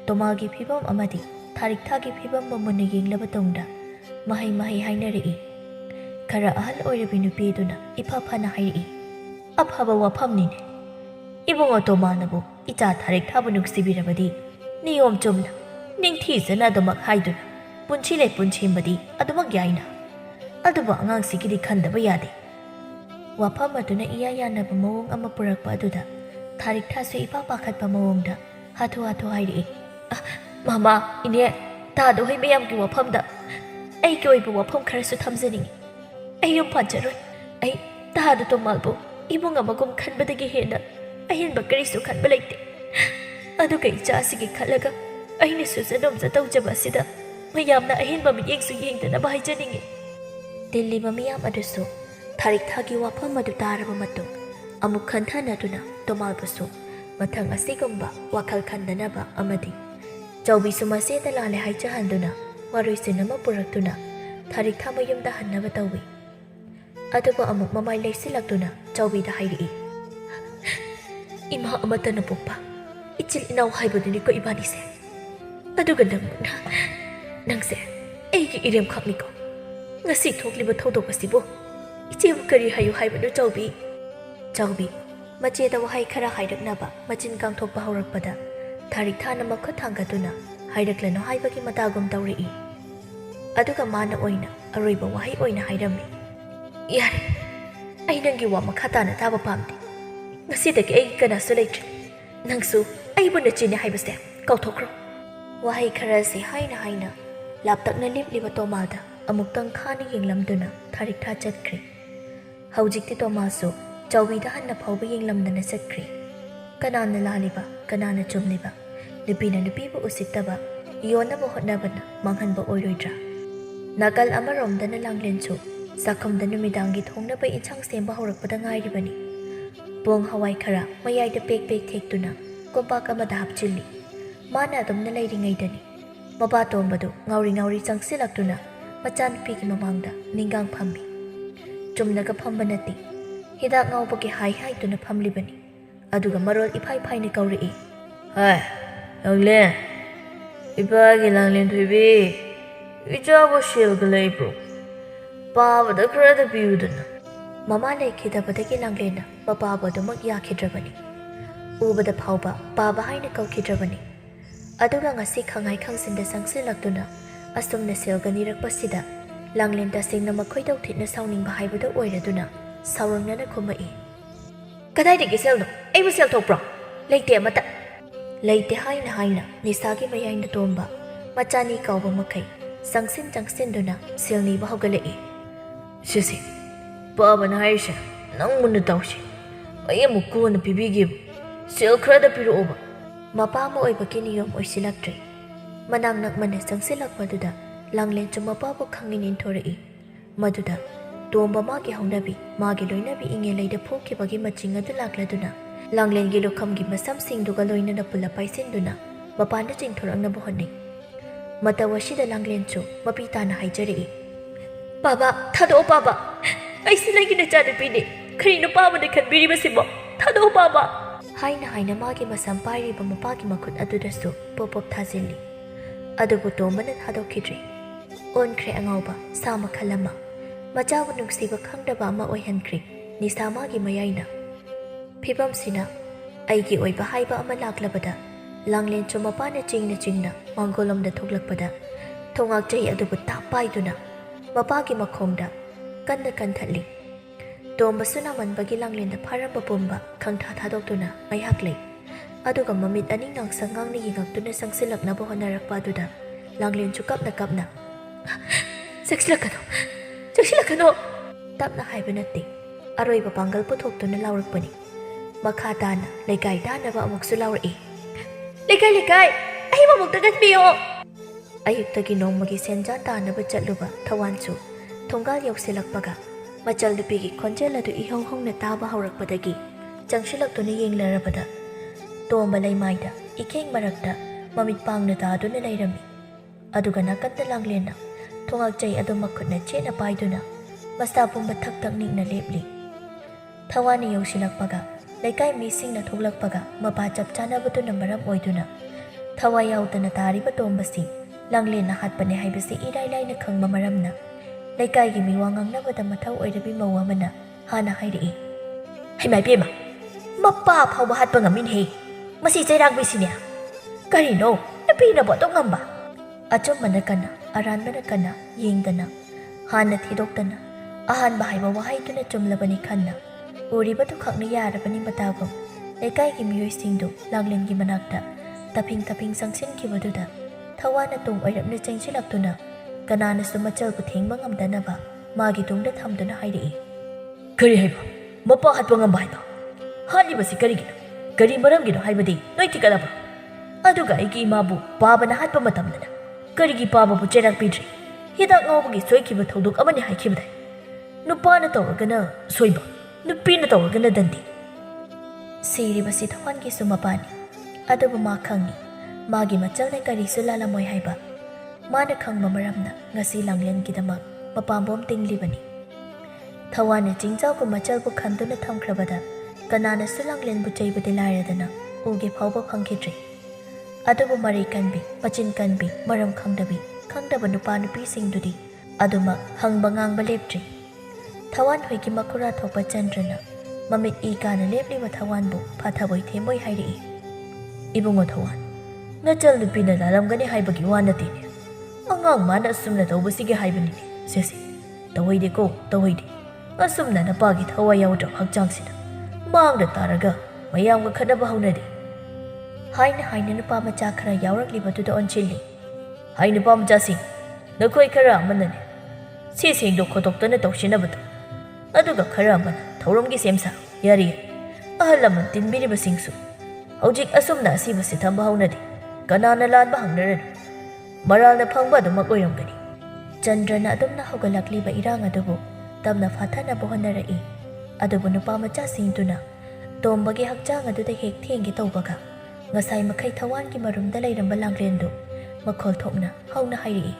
ꯇꯣꯃꯥꯜꯒꯤ ꯐꯤꯕꯝ ꯑꯃꯗꯤ ꯊꯥꯔꯤꯛꯊꯥꯒꯤ ꯐꯤꯕꯝꯕꯨ ꯃꯨꯟꯅ ꯌꯦꯡꯂꯕ ꯇꯨꯡꯗ ꯃꯍꯩ ꯍꯥꯏꯅꯔꯛꯏ꯫ ꯈꯔ ꯑꯍꯜ ꯑꯣꯏꯔꯕꯤ ꯅꯨꯄꯤ ꯑꯗꯨꯅ ꯏꯐ ꯐꯅ ꯍꯥꯏꯔꯛꯏ꯫ "ꯑꯐꯕ ꯋꯥꯐꯝꯅꯤꯅꯦ. ꯏꯕꯨꯡꯉꯣ ꯇꯣꯃꯥꯜꯅꯕꯨ ꯏꯆꯥ ꯊꯥꯔꯤꯛꯊꯥꯕꯨ ꯅꯨꯡꯁꯤꯕꯤꯔꯕꯗꯤ ꯅꯤꯌꯣꯝ ꯆꯨꯝꯅ ꯅꯤꯡꯊꯤꯖꯅ ꯑꯗꯨꯃꯛ ꯍꯥꯏꯗꯨꯅ ꯄꯨꯟꯁꯤ ꯂꯩꯄꯨꯟ ꯁꯦꯝꯕꯗꯤ ꯑꯗꯨꯃꯛ ꯌꯥꯏꯅ. ꯑꯗꯨꯕꯨ ꯑꯉꯥꯡꯁꯤꯒꯤꯗꯤ ꯈꯟꯗꯕ ꯌꯥꯗꯦ." ꯋꯥꯐꯝ ꯑꯗꯨꯅ ꯏꯌꯥ ꯌꯥꯅꯕ ꯃꯑꯣꯡ ꯑꯃ ꯄꯨꯔꯛꯄ ꯑꯗꯨꯗ ꯊꯥꯔꯤꯛꯊꯥꯁꯨ ꯏꯄꯥ ꯄꯥꯈꯠꯄ ꯃꯑꯣꯡꯗ ꯍꯥꯊꯨ ꯍꯥꯏꯔꯛꯏ꯫ "ꯃꯥꯃꯥ, ꯏꯅꯦ, ꯇꯥꯗ ꯍꯣꯏ ꯃꯌꯥꯝꯒꯤ ꯋꯥꯐꯝꯗ ꯑꯩꯒꯤ ꯑꯣꯏꯕ ꯋꯥꯐꯝ ꯈꯔꯁꯨ ꯊꯝꯖꯅꯤꯡꯉꯤ. ꯑꯩ ꯌꯨꯝ ꯄꯥꯟꯖꯔꯣꯏ. ꯑꯩ ꯇꯥꯗ ꯇꯣꯃꯥꯜꯕꯨ ꯏꯕꯨꯡ ꯑꯃꯒꯨꯝ ꯈꯟꯕꯗꯒꯤ ꯍꯦꯟꯅ ꯑꯍꯦꯟꯕ ꯀꯔꯤꯁꯨ ꯈꯟꯕ ꯂꯩꯇꯦ. ꯑꯗꯨꯒ ꯏꯆꯥꯁꯤꯒꯤ ꯈꯜꯂꯒ ꯑꯩꯅ ꯁꯨꯖ ꯅꯣꯝꯖ ꯇꯧꯖꯕ ꯑꯁꯤꯗ ꯃꯌꯥꯝꯅ ꯑꯍꯦꯟꯕ ꯃꯤꯠꯌꯦꯡꯁꯨ ꯌꯦꯡꯗꯅꯕ ꯍꯥꯏꯖꯅꯤꯡꯉꯤ." ꯇꯤꯜꯂꯤꯕ ꯃꯤꯌꯥꯝ ꯑꯗꯨꯁꯨ ꯊꯥꯔꯤꯛꯊꯥꯒꯤ ꯋꯥꯐꯝ ꯑꯗꯨ ꯇꯥꯔꯕ ꯃꯇꯨꯡ ꯑꯃꯨꯛ ꯈꯟꯊꯅꯗꯨꯅ ꯇꯣꯃꯥꯜꯕꯨꯁꯨ ꯃꯊꯪ ꯑꯁꯤꯒꯨꯝꯕ ꯋꯥꯈꯜ ꯈꯟꯗꯅꯕ ꯑꯃꯗꯤ ꯆꯥꯎꯕꯤꯁꯨ ꯃꯆꯦꯗ ꯂꯥꯜꯂꯦ ꯍꯥꯏꯖꯍꯟꯗꯨꯅ ꯋꯥꯔꯣꯏꯁꯤꯟ ꯑꯃ ꯄꯨꯔꯛꯇꯨꯅ ꯊꯥꯔꯤꯛꯊꯥ ꯃꯌꯨꯝꯗ ꯍꯟꯅꯕ ꯇꯧꯏ꯫ ꯑꯗꯨꯕꯨ ꯑꯃꯨꯛ ꯃꯃꯥꯏ ꯂꯩꯁꯤꯜꯂꯛꯇꯨꯅ ꯆꯥꯎꯕꯤꯗ ꯍꯥꯏꯔꯛꯏ꯫ "ꯏꯃꯥ ꯑꯃꯠꯇꯅ ꯄꯣꯛꯄ ꯏꯆꯤꯜ ꯏꯅꯥꯎ ꯍꯥꯏꯕꯗꯨꯅꯤꯀꯣ ꯏꯕꯥꯅꯤꯁꯦ. ꯑꯗꯨꯒ ꯅꯪꯁꯦ ꯑꯩꯒꯤ ꯏꯔꯦꯝꯈꯛꯅꯤꯀꯣ. ꯉꯁꯤ ꯊꯣꯛꯂꯤꯕ ꯊꯧꯗꯣꯛ ꯑꯁꯤꯕꯨ ꯏꯆꯦꯕꯨ ꯀꯔꯤ ꯍꯥꯏꯌꯨ ꯍꯥꯏꯕꯅꯣ ꯆꯥꯎꯕꯤ?" ꯆꯥꯎꯕꯤ ꯃꯆꯦꯗ ꯋꯥꯍꯩ ꯈꯔ ꯍꯥꯏꯔꯛꯅꯕ ꯃꯆꯤꯟ ꯀꯥꯡꯊꯣꯛꯄ ꯍꯧꯔꯛꯄꯗ ꯊꯥꯔꯤꯛꯊꯥꯅ ꯃꯈꯨꯠ ꯊꯥꯡꯒꯠꯇꯨꯅ ꯍꯥꯏꯔꯛꯂꯅꯨ ꯍꯥꯏꯕꯒꯤ ꯃꯇꯥꯒꯨꯝ ꯇꯧꯔꯛꯏ꯫ ꯑꯗꯨꯒ ꯃꯥꯅ ꯑꯣꯏꯅ ꯑꯔꯣꯏꯕ ꯋꯥꯍꯩ ꯑꯣꯏꯅ ꯍꯥꯏꯔꯝꯃꯤ꯫ "ꯌꯥꯔꯦ, ꯑꯩ ꯅꯪꯒꯤ ꯋꯥ ꯃꯈꯥ ꯇꯥꯅ ꯇꯥꯕ ꯄꯥꯝꯗꯦ. ꯉꯁꯤꯗꯒꯤ ꯑꯩꯒꯤ ꯀꯅꯥꯁꯨ ꯂꯩꯇ꯭ꯔꯦ. ꯅꯪꯁꯨ ꯑꯩꯕꯨ ꯅꯆꯦꯅꯦ ꯍꯥꯏꯕꯁꯦ ꯀꯥꯎꯊꯣꯛꯈ꯭ꯔꯣ." ꯋꯥꯍꯩ ꯈꯔꯁꯤ ꯍꯥꯏꯅ ꯂꯥꯞꯇꯛꯅ ꯂꯦꯞꯂꯤꯕ ꯇꯣꯃꯥꯜꯗ ꯑꯃꯨꯛꯇꯪ ꯈꯥꯅ ꯌꯦꯡꯂꯝꯗꯨꯅ ꯊꯥꯔꯤꯛꯊꯥ ꯆꯠꯈ꯭ꯔꯦ꯫ ꯍꯧꯖꯤꯛꯇꯤ ꯇꯣꯃꯥꯜꯁꯨ ꯆꯥꯎꯕꯤꯗ ꯍꯟꯅ ꯐꯥꯎꯕ ꯌꯦꯡꯂꯝꯗꯅ ꯆꯠꯈ꯭ꯔꯦ꯫ ꯀꯅꯥꯅ ꯂꯥꯜꯂꯤꯕ, ꯀꯅꯥꯅ ꯆꯨꯝꯂꯤꯕ? ꯅꯨꯄꯤꯅ ꯅꯨꯄꯤꯕꯨ ꯎꯁꯤꯠꯇꯕ, ꯌꯣꯟꯅꯕ ꯍꯣꯠꯅꯕꯅ ꯃꯥꯡꯍꯟꯕ ꯑꯣꯏꯔꯣꯏꯗ꯭ꯔꯥ? ꯅꯥꯀꯜ ꯑꯃꯔꯣꯝꯗꯅ ꯂꯥꯡꯂꯦꯟꯁꯨ ꯆꯥꯛꯈꯨꯝꯗ ꯅꯨꯃꯤꯗꯥꯡꯒꯤ ꯊꯣꯡꯅꯕ ꯏꯟꯁꯥꯡ ꯁꯦꯝꯕ ꯍꯧꯔꯛꯄꯗ ꯉꯥꯏꯔꯤꯕꯅꯤ꯫ ꯄꯣꯡ ꯍꯋꯥꯏ ꯈꯔ ꯃꯌꯥꯏꯗ ꯄꯦꯛ ꯊꯦꯛꯇꯨꯅ ꯀꯣꯝꯄꯥꯛ ꯑꯃꯗ ꯍꯥꯞꯆꯤꯜꯂꯤ꯫ ꯃꯥꯅ ꯑꯗꯨꯝꯅ ꯂꯩꯔꯤꯉꯩꯗꯅꯤ ꯃꯄꯥꯇꯣꯟꯕꯗꯨ ꯉꯥꯎꯔꯤ ꯆꯪꯁꯤꯜꯂꯛꯇꯨꯅ ꯃꯆꯥꯅꯨꯄꯤꯒꯤ ꯃꯃꯥꯡꯗ ꯅꯤꯡꯒꯥꯡ ꯐꯝꯃꯤ꯫ ꯆꯨꯝꯅꯒ ꯐꯝꯕ ꯅꯠꯇꯦ, ꯍꯤꯗꯥꯛ ꯉꯥꯎꯕꯒꯤ ꯍꯥꯏꯗꯨꯅ ꯐꯝꯂꯤꯕꯅꯤ꯫ ꯑꯗꯨꯒ ꯃꯔꯣꯜ ꯏꯐꯥꯏꯅ ꯀꯧꯔꯛꯏ꯫ "ꯍꯥꯏ ꯂꯥꯡꯂꯦꯟ, ꯏꯄꯥꯒꯤ ꯂꯥꯡꯂꯦꯟ ꯊꯣꯏꯕꯤ, ꯏꯆꯥꯕꯨ ꯁꯦꯜꯒ ꯂꯩꯕ꯭ꯔꯣ? ꯄꯥꯕꯗ ꯈꯔꯗ ꯄꯤꯌꯨꯗꯅ." ꯃꯃꯥ ꯂꯩꯈꯤꯗꯕꯗꯒꯤ ꯂꯥꯡꯂꯦꯟꯅ ꯃꯄꯥꯕꯨ ꯑꯗꯨꯃꯛ ꯌꯥꯈꯤꯗ꯭ꯔꯕꯅꯤ꯫ ꯎꯕꯗ ꯐꯥꯎꯕ ꯄꯥꯕ ꯍꯥꯏꯅ ꯀꯧꯈꯤꯗ꯭ꯔꯕꯅꯤ꯫ ꯑꯗꯨꯒ ꯉꯁꯤ ꯈꯪꯍꯥꯏ ꯈꯪꯁꯤꯟꯗ ꯆꯪꯁꯤꯜꯂꯛꯇꯨꯅ ꯑꯁꯨꯝꯅ ꯁꯦꯜꯒ ꯅꯤꯔꯛꯄꯁꯤꯗ ꯂꯥꯡꯂꯦꯟ ꯇꯁꯦꯡꯅ ꯃꯈꯣꯏꯗꯧ ꯊꯤꯠꯅ ꯁꯥꯎꯅꯤꯡꯕ ꯍꯥꯏꯕꯗꯨ ꯑꯣꯏꯔꯗꯨꯅ ꯁꯥꯎꯔꯪꯅꯅ ꯈꯨꯝꯃꯛꯏ꯫ "ꯀꯗꯥꯏꯗꯒꯤ ꯁꯦꯜꯅꯣ? ꯑꯩꯕꯨ ꯁꯦꯜ ꯊꯣꯛꯄ꯭ꯔꯣ? ꯂꯩꯇꯦ ꯑꯃꯠꯇ." ꯂꯩꯇꯦ ꯍꯥꯏꯅ ꯅꯤꯁꯥꯒꯤ ꯃꯌꯥꯏꯅ ꯇꯣꯝꯕ ꯃꯆꯥꯅꯤ ꯀꯥꯎꯕ ꯃꯈꯩ ꯆꯪꯁꯤꯟꯗꯨꯅ ꯁꯦꯜ ꯅꯤꯕ ꯍꯧꯒꯠꯂꯛꯏ꯫ "ꯁꯤꯁꯦ ꯄꯥꯕꯅ ꯍꯥꯏꯔꯤꯁꯦ ꯅꯪ ꯃꯨꯟꯅ ꯇꯧꯁꯤ. ꯑꯩ ꯑꯃꯨꯛ ꯀꯣꯟꯅ ꯄꯤꯕꯤꯒꯦꯕ ꯁꯦꯜ ꯈꯔꯗ ꯄꯤꯔꯛꯑꯣꯕ ꯃꯄꯥ ꯑꯃ ꯑꯣꯏꯕꯒꯤ ꯅꯤꯌꯣꯝ ꯑꯣꯏꯁꯤꯜꯂꯛꯇ꯭ꯔꯦ ꯃꯅꯥꯛ ꯅꯛꯃꯟꯅ ꯆꯪꯁꯤꯜꯂꯛꯄꯗꯨꯗ ꯂꯥꯡꯂꯦꯟꯁꯨ ꯃꯄꯥꯕꯨ ꯈꯪꯅꯤꯡ ꯏꯟꯊꯣꯔꯛꯏ ꯃꯗꯨꯗ ꯇꯣꯝꯕ ꯃꯥꯒꯤ ꯍꯧꯅꯕꯤ ꯃꯥꯒꯤ ꯂꯣꯏꯅꯕꯤ ꯏꯉꯦꯂꯩꯗ ꯐꯨꯈꯤꯕꯒꯤ ꯃꯆꯤꯡ ꯑꯗꯨ ꯂꯥꯛꯂꯗꯨꯅ ꯂꯥꯡꯂꯦꯟꯒꯤ ꯂꯨꯈꯝꯒꯤ ꯃꯁꯝꯁꯤꯡꯗꯨꯒ ꯂꯣꯏꯅꯅ ꯄꯨꯜꯂꯞ ꯄꯥꯏꯁꯤꯟꯗꯨꯅ ꯃꯄꯥꯟꯗ ꯆꯤꯡꯊꯣꯔꯛꯅꯕ ꯍꯣꯠꯅꯩ ꯃꯇꯧ ꯑꯁꯤꯗ ꯂꯥꯡꯂꯦꯟꯁꯨ ꯃꯄꯤ ꯇꯥꯅ ꯍꯥꯏꯖꯔꯛꯏ ꯄꯥꯕꯥ ꯊꯥꯗꯣꯛꯑꯣ ꯄꯥꯕꯥ ꯑꯩꯁꯤ ꯅꯪꯒꯤ ꯅꯆꯥꯅꯨꯄꯤꯅꯤ ꯀꯔꯤꯅꯣ ꯄꯥꯕꯅ ꯈꯟꯕꯤꯔꯤꯕꯁꯤꯕꯣ ꯊꯥꯗꯣꯛꯑꯣ ꯄꯥꯕꯥ ꯍꯥꯏꯅ ꯃꯥꯒꯤ ꯃꯁꯝ ꯄꯥꯏꯔꯤꯕ ꯃꯄꯥꯒꯤ ꯃꯈꯨꯠ ꯑꯗꯨꯗꯁꯨ ꯄꯣꯞ ꯄꯣꯞ ꯊꯥꯖꯤꯜꯂꯤ ꯑꯗꯨꯕꯨ ꯇꯣꯝꯕꯅ ꯊꯥꯗꯣꯛꯈꯤꯗ꯭ꯔꯦ ꯑꯣꯟꯈ꯭ꯔꯦ ꯑꯉꯥꯎꯕ ꯁꯥ ꯃꯈꯜ ꯑꯃ ꯃꯆꯥꯕꯨ ꯅꯨꯡꯁꯤꯕ ꯈꯪꯗꯕ ꯑꯃ ꯑꯣꯏꯍꯟꯈ꯭ꯔꯦ ꯅꯤꯁꯥ ꯃꯥꯒꯤ ꯃꯌꯥꯏꯅ ꯐꯤꯕꯝꯁꯤꯅ ꯑꯩꯒꯤ ꯑꯣꯏꯕ ꯍꯥꯏꯕ ꯑꯃ ꯂꯥꯛꯂꯕꯗ ꯂꯥꯡꯂꯦꯟꯁꯨ ꯃꯄꯥꯅ ꯆꯤꯡꯅ ꯃꯥꯡꯒꯣꯜꯂꯣꯝꯗ ꯊꯣꯛꯂꯛꯄꯗ ꯊꯣꯡꯉꯥꯛꯆꯩ ꯑꯗꯨꯕꯨ ꯇꯥꯞ ꯄꯥꯏꯗꯨꯅ ꯃꯄꯥꯒꯤ ꯃꯈꯣꯡꯗ ꯀꯟꯅ ꯀꯟꯊꯠꯂꯤ ꯇꯣꯝꯕꯁꯨ ꯅꯥꯃꯟꯕꯒꯤ ꯂꯥꯡꯂꯦꯟꯗ ꯐꯥꯔꯝꯕ ꯄꯨꯝꯕ ꯈꯪꯊꯥ ꯊꯥꯗꯣꯛꯇꯨꯅ ꯉꯥꯏꯍꯥꯛ ꯂꯩ ꯑꯗꯨꯒ ꯃꯃꯤꯠ ꯑꯅꯤ ꯉꯥꯡꯁꯪ ꯉꯥꯡꯅ ꯌꯦꯡꯉꯛꯇꯨꯅ ꯆꯪꯁꯤꯜꯂꯛꯅꯕ ꯍꯣꯠꯅꯔꯛꯄ ꯑꯗꯨꯗ ꯂꯥꯡꯂꯦꯟꯁꯨ ꯀꯞꯅ ꯆꯦꯛꯁꯤꯜꯂꯛꯀꯅꯣ ꯇꯞꯅ ꯍꯥꯏꯕ ꯅꯠꯇꯦ ꯑꯔꯣꯏꯕ ꯄꯥꯡꯒꯜ ꯄꯨꯊꯣꯛꯇꯨꯅ ꯂꯥꯎꯔꯛꯄꯅꯤ ꯃꯈꯥ ꯇꯥꯅ ꯂꯩꯀꯥꯏ ꯇꯥꯅꯕ ꯑꯃꯨꯛꯁꯨ ꯂꯥꯎꯔꯛꯏ ꯂꯩꯀꯥꯏ ꯑꯩ ꯃꯃꯨꯛꯇ ꯀꯟꯕꯤꯌꯣ ꯑꯌꯨꯛꯇꯒꯤ ꯅꯣꯡꯃꯒꯤ ꯁꯦꯟꯖꯥ ꯇꯥꯅꯕ ꯆꯠꯂꯨꯕ ꯊꯋꯥꯟꯁꯨ ꯊꯣꯡꯒꯥꯜ ꯌꯧꯁꯤꯜꯂꯛꯄꯒ ꯃꯆꯜ ꯅꯨꯄꯤꯒꯤ ꯈꯣꯟꯖꯦꯜ ꯑꯗꯨ ꯏꯍꯧ ꯍꯧꯅ ताबा हौरक्पदगी चंगसिलक्तुना येंगलरबदा तोंबा लैमाइदा इखेंग मरक्ता ममित पांगना तादुना लैरम्मि अदुगा नाकन्दा लांगलेना थोंगाक्चै अदु मखुतना चेना पाइदुना मस्ता पुंबा थक थक निंगना लेपलि थवानी यौसिलक्पगा लैकाई मिसिंगना थोक्लक्पगा मपा चप चानबदुना मरम ओइदुना थवा याउदना तारिबा तोंबसी लांगलेना हातपने हाइबसी इराइ लाइना खंगबा मरमना लैकाईगी मिवा ngangnabada mathau oirabि mau amana hana hairi haimai pema mappa phauba hatpa ngamin he masi chairang bisine karino napina bo tongamba achomana kana aranbana kana yengdana hana thidoktana ahan bahai ba wahai tuna chumlabani khanna uriba tu khakni yarabani matagam laikai miyoi singdu langlengi manakta taping sangsin kibaduda thawana tung oirapna chengsilaktuna kanana su machal ku thengba ngamdanaba magi tungda thamduna hairi kari haiba mapa hatpa ngamba haiba hani basi kari maramgino haibadi noi tikadaba aduga aigi imabu babana hatpa matamdana karigi baba bu cherak pidri hidak ngawbagi soikiba thoduk amani haikibadai nupana tawragana soiba nupina tawragana dandi siribasi thawangi su mapani adubu ma khangi magi machalne kari su lalamoi haiba माना खंगबा मरमना ngasi langlen gidamak mapambom tinglibani thawani jingjaw ko machal bu khanduna thamkhrabada kanana su langlen bu chaibade lairadana uge phawba phangkhidri adubu mari kanbi pachin kanbi maram khangdaba nupa nupi singdudi aduma hangba ngangba leptri thawan hoiki makura thopa chandrana mamit I kana lepliba thawan bu phathaboi themoi hairi ibungo thawan nachal nupina laramgani haibagi wanati angang mana asumna tawbasige haibani sesi tawide ko tawide asumna napagi thawa yawdra hakchangsina mangda taraga mayamga khanaba haunade haina nupa macha khara yawraklibatuda onchilli hai nupa macha sing nakoi khara amanane si singdo khotoktana tawsinabata aduga khara amana thauramgi semsa yari ahalaman tinbiriba singsu hojik asumna asibasi thamba haunade kanana lanba hangnaradu Maralna phangba dumak oiramgani Chandrana adumna hogalakliba irang adubu tamna fathana bohanarai adubu nupa macha singtuna tombagi hakchang aduda hek thengi tawbaga ngasai makhai thawangi marumda leiramba langrendu makhol thokna hauna hairi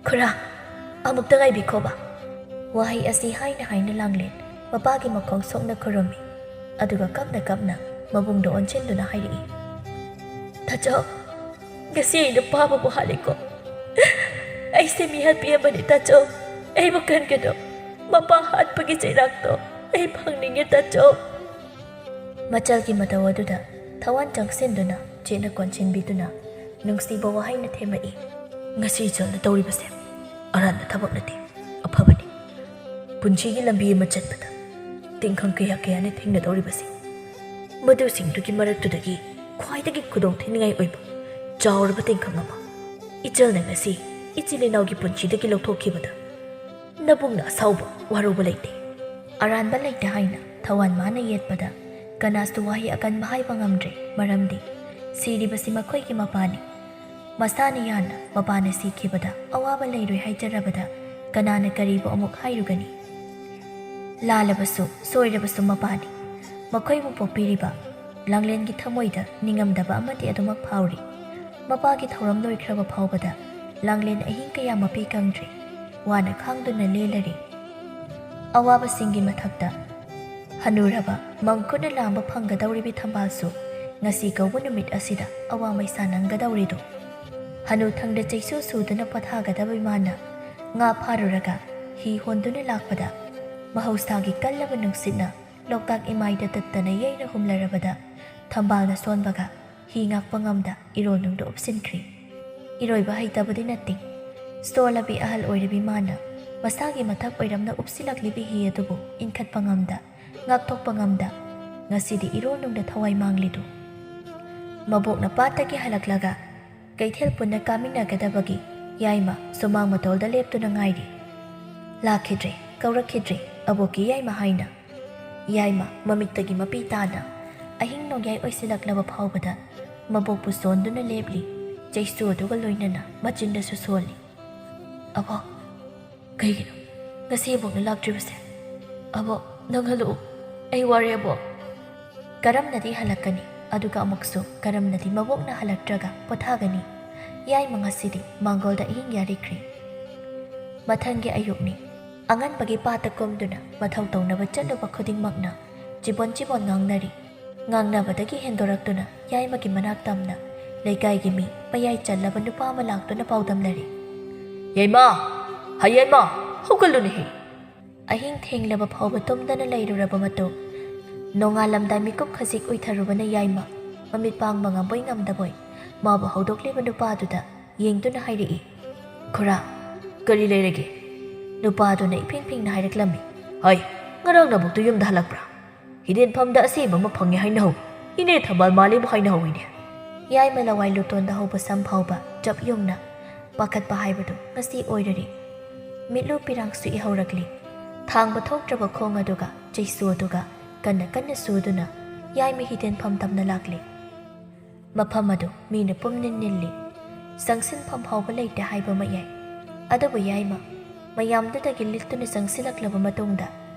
khura amukta ngai bikhoba wahai asi haina langlen mapagi makhong sokna khurumi aduga kapna mabungdo onchinduna hairi tacho Kasi ay napapa po haliko. Ay simihat piya ba ni Tacho? Ay makan ka do. Mapahat pagi sirak to. Ay pangningya Tacho. Machal ki matawa duda. Tawan jangsin duna. Chena konchin bituna. Nung si bawahay na temai. Nga si Ichol na tawri basem. Aran na tabak na tim. Apabani. Punchigi lambi machat bata. Tingkang kaya na ting na tawri basi. Madu sing duki marak tudagi. Kway dagi kudong tiningay oiba. Jawr bating kangama ichal na ngasi ichilinaw gi punchida ki lokthokibada nabung na sauba waruba leite aran ba leite haina ꯊꯋꯥꯟ ꯃꯥꯅ ꯌꯦꯠꯄꯗ ꯀꯅꯥꯁꯨ ꯋꯥꯍꯩ ꯑꯀꯟꯕ ꯍꯥꯏꯕ ꯉꯝꯗ꯭ꯔꯦ ꯃꯔꯝꯗꯤ ꯁꯤꯔꯤꯕꯁꯤ ꯃꯈꯣꯏꯒꯤ ꯃꯄꯥꯅꯤ ꯃꯁꯥꯅ ꯌꯥꯅ ꯃꯄꯥꯅ ꯁꯤꯈꯤꯕꯗ ꯑꯋꯥꯕ ꯂꯩꯔꯣꯏ ꯍꯥꯏꯖꯔꯕꯗ ꯀꯅꯥꯅ ꯀꯔꯤꯕꯨ ꯑꯃꯨꯛ ꯍꯥꯏꯔꯨꯒꯅꯤ ꯂꯥꯜꯂꯕꯁꯨ ꯁꯣꯏꯔꯕꯁꯨ ꯃꯄꯥꯅꯤ ꯃꯈꯣꯏꯕꯨ ꯄꯣꯛꯄꯤꯔꯤꯕ ꯂꯥꯡꯂꯦꯟꯒꯤ ꯊꯃꯣꯏꯗ ꯅꯤꯡꯉꯝꯗꯕ ꯑꯃꯗꯤ ꯑꯗꯨꯃꯛ ꯐꯥꯎꯔꯤ ꯃꯄꯥꯒꯤ ꯊꯧꯔꯝ ꯂꯣꯏꯈ꯭ꯔꯕ ꯐꯥꯎꯕꯗ ꯂꯥꯡꯂꯦꯟ ꯑꯍꯤꯡ ꯀꯌꯥ ꯃꯄꯤ ꯀꯪꯗ꯭ꯔꯤ ꯋꯥꯅ ꯈꯥꯡꯗꯨꯅ ꯂꯦꯜꯂꯔꯤ ꯑꯋꯥꯕꯁꯤꯡꯒꯤ ꯃꯊꯛꯇ ꯍꯅꯨꯔꯕ ꯃꯪꯀꯨꯠꯅ ꯂꯥꯝꯕ ꯐꯪꯒꯗꯧꯔꯤꯕꯤ ꯊꯝꯕꯥꯜꯁꯨ ꯉꯁꯤ ꯀꯧꯕ ꯅꯨꯃꯤꯠ ꯑꯁꯤꯗ ꯑꯋꯥ ꯃꯩꯁꯥ ꯅꯪꯒꯗꯧꯔꯤꯗꯨ ꯍꯅꯨꯊꯪꯗ ꯆꯩꯁꯨ ꯁꯨꯗꯨꯅ ꯄꯣꯊꯥꯒꯗꯕ ꯏꯃꯥꯅ ꯉꯥ ꯐꯥꯔꯨꯔꯒ ꯍꯤ ꯍꯣꯟꯗꯨꯅ ꯂꯥꯛꯄꯗ ꯃꯍꯧꯁꯥꯒꯤ ꯀꯜꯂꯕ ꯅꯨꯡꯁꯤꯠꯅ ꯂꯣꯛꯇꯥꯛ ꯏꯃꯥꯏꯗ ꯇꯠꯇꯅ ꯌꯩꯅ ꯍꯨꯝꯂꯔꯕꯗ ꯊꯝꯕꯥꯜꯅ ꯁꯣꯟꯕꯒ ꯍꯤ ꯉꯥꯛꯄ ꯉꯝꯗ ꯏꯔꯣꯜꯅꯨꯡꯗ ꯎꯞꯁꯤꯟꯈ꯭ꯔꯤ ꯏꯔꯣꯏꯕ ꯍꯩꯇꯕꯗꯤ ꯅꯠꯇꯦ ꯁ꯭ꯇꯣꯜꯂꯕꯤ ꯑꯍꯜ ꯑꯣꯏꯔꯕꯤ ꯃꯥꯅ ꯃꯁꯥꯒꯤ ꯃꯊꯛ ꯑꯣꯏꯔꯝꯅ ꯎꯞꯁꯤꯜꯂꯛꯂꯤꯕꯤ ꯍꯤ ꯑꯗꯨꯕꯨ ꯏꯟꯈꯠꯄ ꯉꯝꯗ ꯉꯥꯛꯊꯣꯛꯄ ꯉꯝꯗ ꯉꯁꯤꯗꯤ ꯏꯔꯣꯜꯅꯨꯡꯗ ꯊꯋꯥꯏ ꯃꯥꯡꯂꯤꯗꯨ ꯃꯕꯣꯛꯅ ꯄꯥꯠꯇꯒꯤ ꯍꯜꯂꯛꯂꯒ ꯀꯩꯊꯦꯜ ꯄꯨꯟꯅ ꯀꯥꯃꯤꯟꯅꯒꯗꯕꯒꯤ ꯌꯥꯏꯃ ꯁꯨꯃꯥꯡ ꯃꯇꯣꯜꯗ ꯂꯦꯞꯇꯨꯅ ꯉꯥꯏꯔꯤ ꯂꯥꯛꯈꯤꯗ꯭ꯔꯦ ꯀꯧꯔꯛꯈꯤꯗ꯭ꯔꯦ ꯑꯕꯣꯛꯀꯤ ꯌꯥꯏꯃ ꯍꯥꯏꯅ ꯌꯥꯏꯃ ꯃꯃꯤꯠꯇꯒꯤ ꯃꯄꯤ ꯇꯥꯅ ꯑꯍꯤꯡ ꯅꯣꯡꯌꯥꯏ ꯑꯣꯏꯁꯤꯜꯂꯛꯂꯕ ꯐꯥꯎꯕꯗ ꯃꯕꯣꯛꯄꯨ ꯁꯣꯟꯗꯨꯅ ꯂꯦꯞꯂꯤ ꯆꯩꯁꯨ ꯑꯗꯨꯒ ꯂꯣꯏꯅꯅ ꯃꯆꯤꯟꯗꯁꯨ ꯁꯣꯜꯂꯤ ꯑꯕꯣꯛ ꯀꯩꯒꯤꯅꯣ ꯉꯁꯤ ꯑꯕꯣꯛꯅ ꯂꯥꯛꯇ꯭ꯔꯤꯕꯁꯦ ꯑꯕꯣꯛ ꯅꯪ ꯍꯜꯂꯛꯎ ꯑꯩ ꯋꯥꯔꯦ ꯑꯕꯣꯛ ꯀꯔꯝꯅꯗꯤ ꯍꯜꯂꯛꯀꯅꯤ ꯑꯗꯨꯒ ꯑꯃꯨꯛꯁꯨ ꯀꯔꯝꯅꯗꯤ ꯃꯕꯣꯛꯅ ꯍꯜꯂꯛꯇ꯭ꯔꯒ ꯄꯣꯊꯥꯒꯅꯤ ꯌꯥꯏꯃ ꯉꯁꯤꯗꯤ ꯃꯥꯡꯒꯣꯜꯗ ꯑꯍꯤꯡ ꯌꯥꯔꯤꯈ꯭ꯔꯤ ꯃꯊꯪꯒꯤ ꯑꯌꯨꯛꯅꯤ ꯑꯉꯟꯕꯒꯤ ꯄꯥꯠꯇ ꯀꯨꯝꯗꯨꯅ ꯃꯊꯧ ꯇꯧꯅꯕ ꯆꯠꯂꯨꯕ ꯈꯨꯗꯤꯡꯃꯛꯅ ꯆꯤꯕꯣꯟ ꯉꯥꯡꯅꯔꯤ ꯉꯥꯡꯅꯕꯗꯒꯤ ꯍꯦꯟꯗꯣꯔꯛꯇꯨꯅ ꯌꯥꯏꯃꯒꯤ ꯃꯅꯥꯛ ꯇꯝꯅ ꯂꯩꯀꯥꯏꯒꯤ ꯃꯤ ꯃꯌꯥꯏ ꯆꯜꯂꯕ ꯅꯨꯄꯥ ꯑꯃ ꯂꯥꯛꯇꯨꯅ ꯄꯥꯎꯗꯝꯂꯔꯤ ꯌꯥꯏꯃ ꯌꯥꯏꯃ ꯍꯧꯒꯠꯂꯨꯅꯦꯍꯦ ꯑꯍꯤꯡ ꯊꯦꯡꯂꯕ ꯐꯥꯎꯕ ꯇꯨꯝꯗꯅ ꯂꯩꯔꯨꯔꯕ ꯃꯇꯨꯡ ꯅꯣꯡꯉꯥꯜꯂꯝꯗꯥꯏ ꯃꯤꯀꯨꯞ ꯈꯖꯤꯛ ꯎꯏꯊꯔꯨꯕꯅ ꯌꯥꯏꯃ ꯃꯃꯤꯠ ꯄꯥꯡꯕ ꯉꯝꯕꯣꯏ ꯉꯝꯗꯕꯣꯏ ꯃꯥꯕꯨ ꯍꯧꯗꯣꯛꯂꯤꯕ ꯅꯨꯄꯥꯗꯨꯗ ꯌꯦꯡꯗꯨꯅ ꯍꯥꯏꯔꯛꯏ ꯈꯨꯔꯥ ꯀꯔꯤ ꯂꯩꯔꯒꯦ ꯅꯨꯄꯥꯗꯨꯅ ꯏꯐꯤꯡ ꯐꯤꯡꯅ ꯍꯥꯏꯔꯛꯂꯝꯃꯤ ꯍꯩ ꯉꯔꯥꯡ ꯅꯕꯨꯛꯇꯨ ꯌꯨꯝꯗ ꯍꯜꯂꯛꯄ꯭ꯔꯥ ꯍꯤꯗꯦꯟꯐꯝꯗ ꯑꯁꯦꯡꯕ ꯑꯃ ꯐꯪꯉꯦ ꯍꯥꯏꯅꯍꯧ ꯏꯅꯦ ꯊꯝꯕꯥꯜ ꯃꯥꯜꯂꯤꯕꯨ ꯍꯥꯏꯅꯍꯧꯏꯅꯦ ꯌꯥꯏꯃ ꯂꯋꯥꯏ ꯂꯨꯇꯣꯟꯗ ꯍꯧꯕ ꯁꯝ ꯐꯥꯎꯕ ꯆꯞ ꯌꯨꯡꯅ ꯄꯥꯈꯠꯄ ꯍꯥꯏꯕꯗꯨ ꯉꯁꯤ ꯑꯣꯏꯔꯔꯤ ꯃꯤꯠꯂꯨ ꯄꯤꯔꯥꯡꯁꯨ ꯏꯍꯧꯔꯛꯂꯤ ꯊꯥꯡꯕ ꯊꯣꯛꯇ꯭ꯔꯕ ꯈꯣꯡ ꯑꯗꯨꯒ ꯆꯩꯁꯨ ꯑꯗꯨꯒ ꯀꯟꯅ ꯀꯟꯅ ꯁꯨꯗꯨꯅ ꯌꯥꯏꯃ ꯍꯤꯗꯦꯟꯐꯝ ꯇꯝꯅ ꯂꯥꯛꯂꯤ ꯃꯐꯝ ꯑꯗꯨ ꯃꯤꯅ ꯄꯨꯝꯅꯤꯟ ꯅꯤꯜꯂꯤ ꯆꯪꯁꯤꯟꯐꯝ ꯐꯥꯎꯕ ꯂꯩꯇꯦ ꯍꯥꯏꯕ ꯑꯃ ꯌꯥꯏ ꯑꯗꯨꯕꯨ ꯌꯥꯏꯃ ꯃꯌꯥꯝꯗꯨꯗꯒꯤ ꯂꯤꯠꯇꯨꯅ ꯆꯪꯁꯤꯜꯂꯛꯂꯕ ꯃꯇꯨꯡꯗ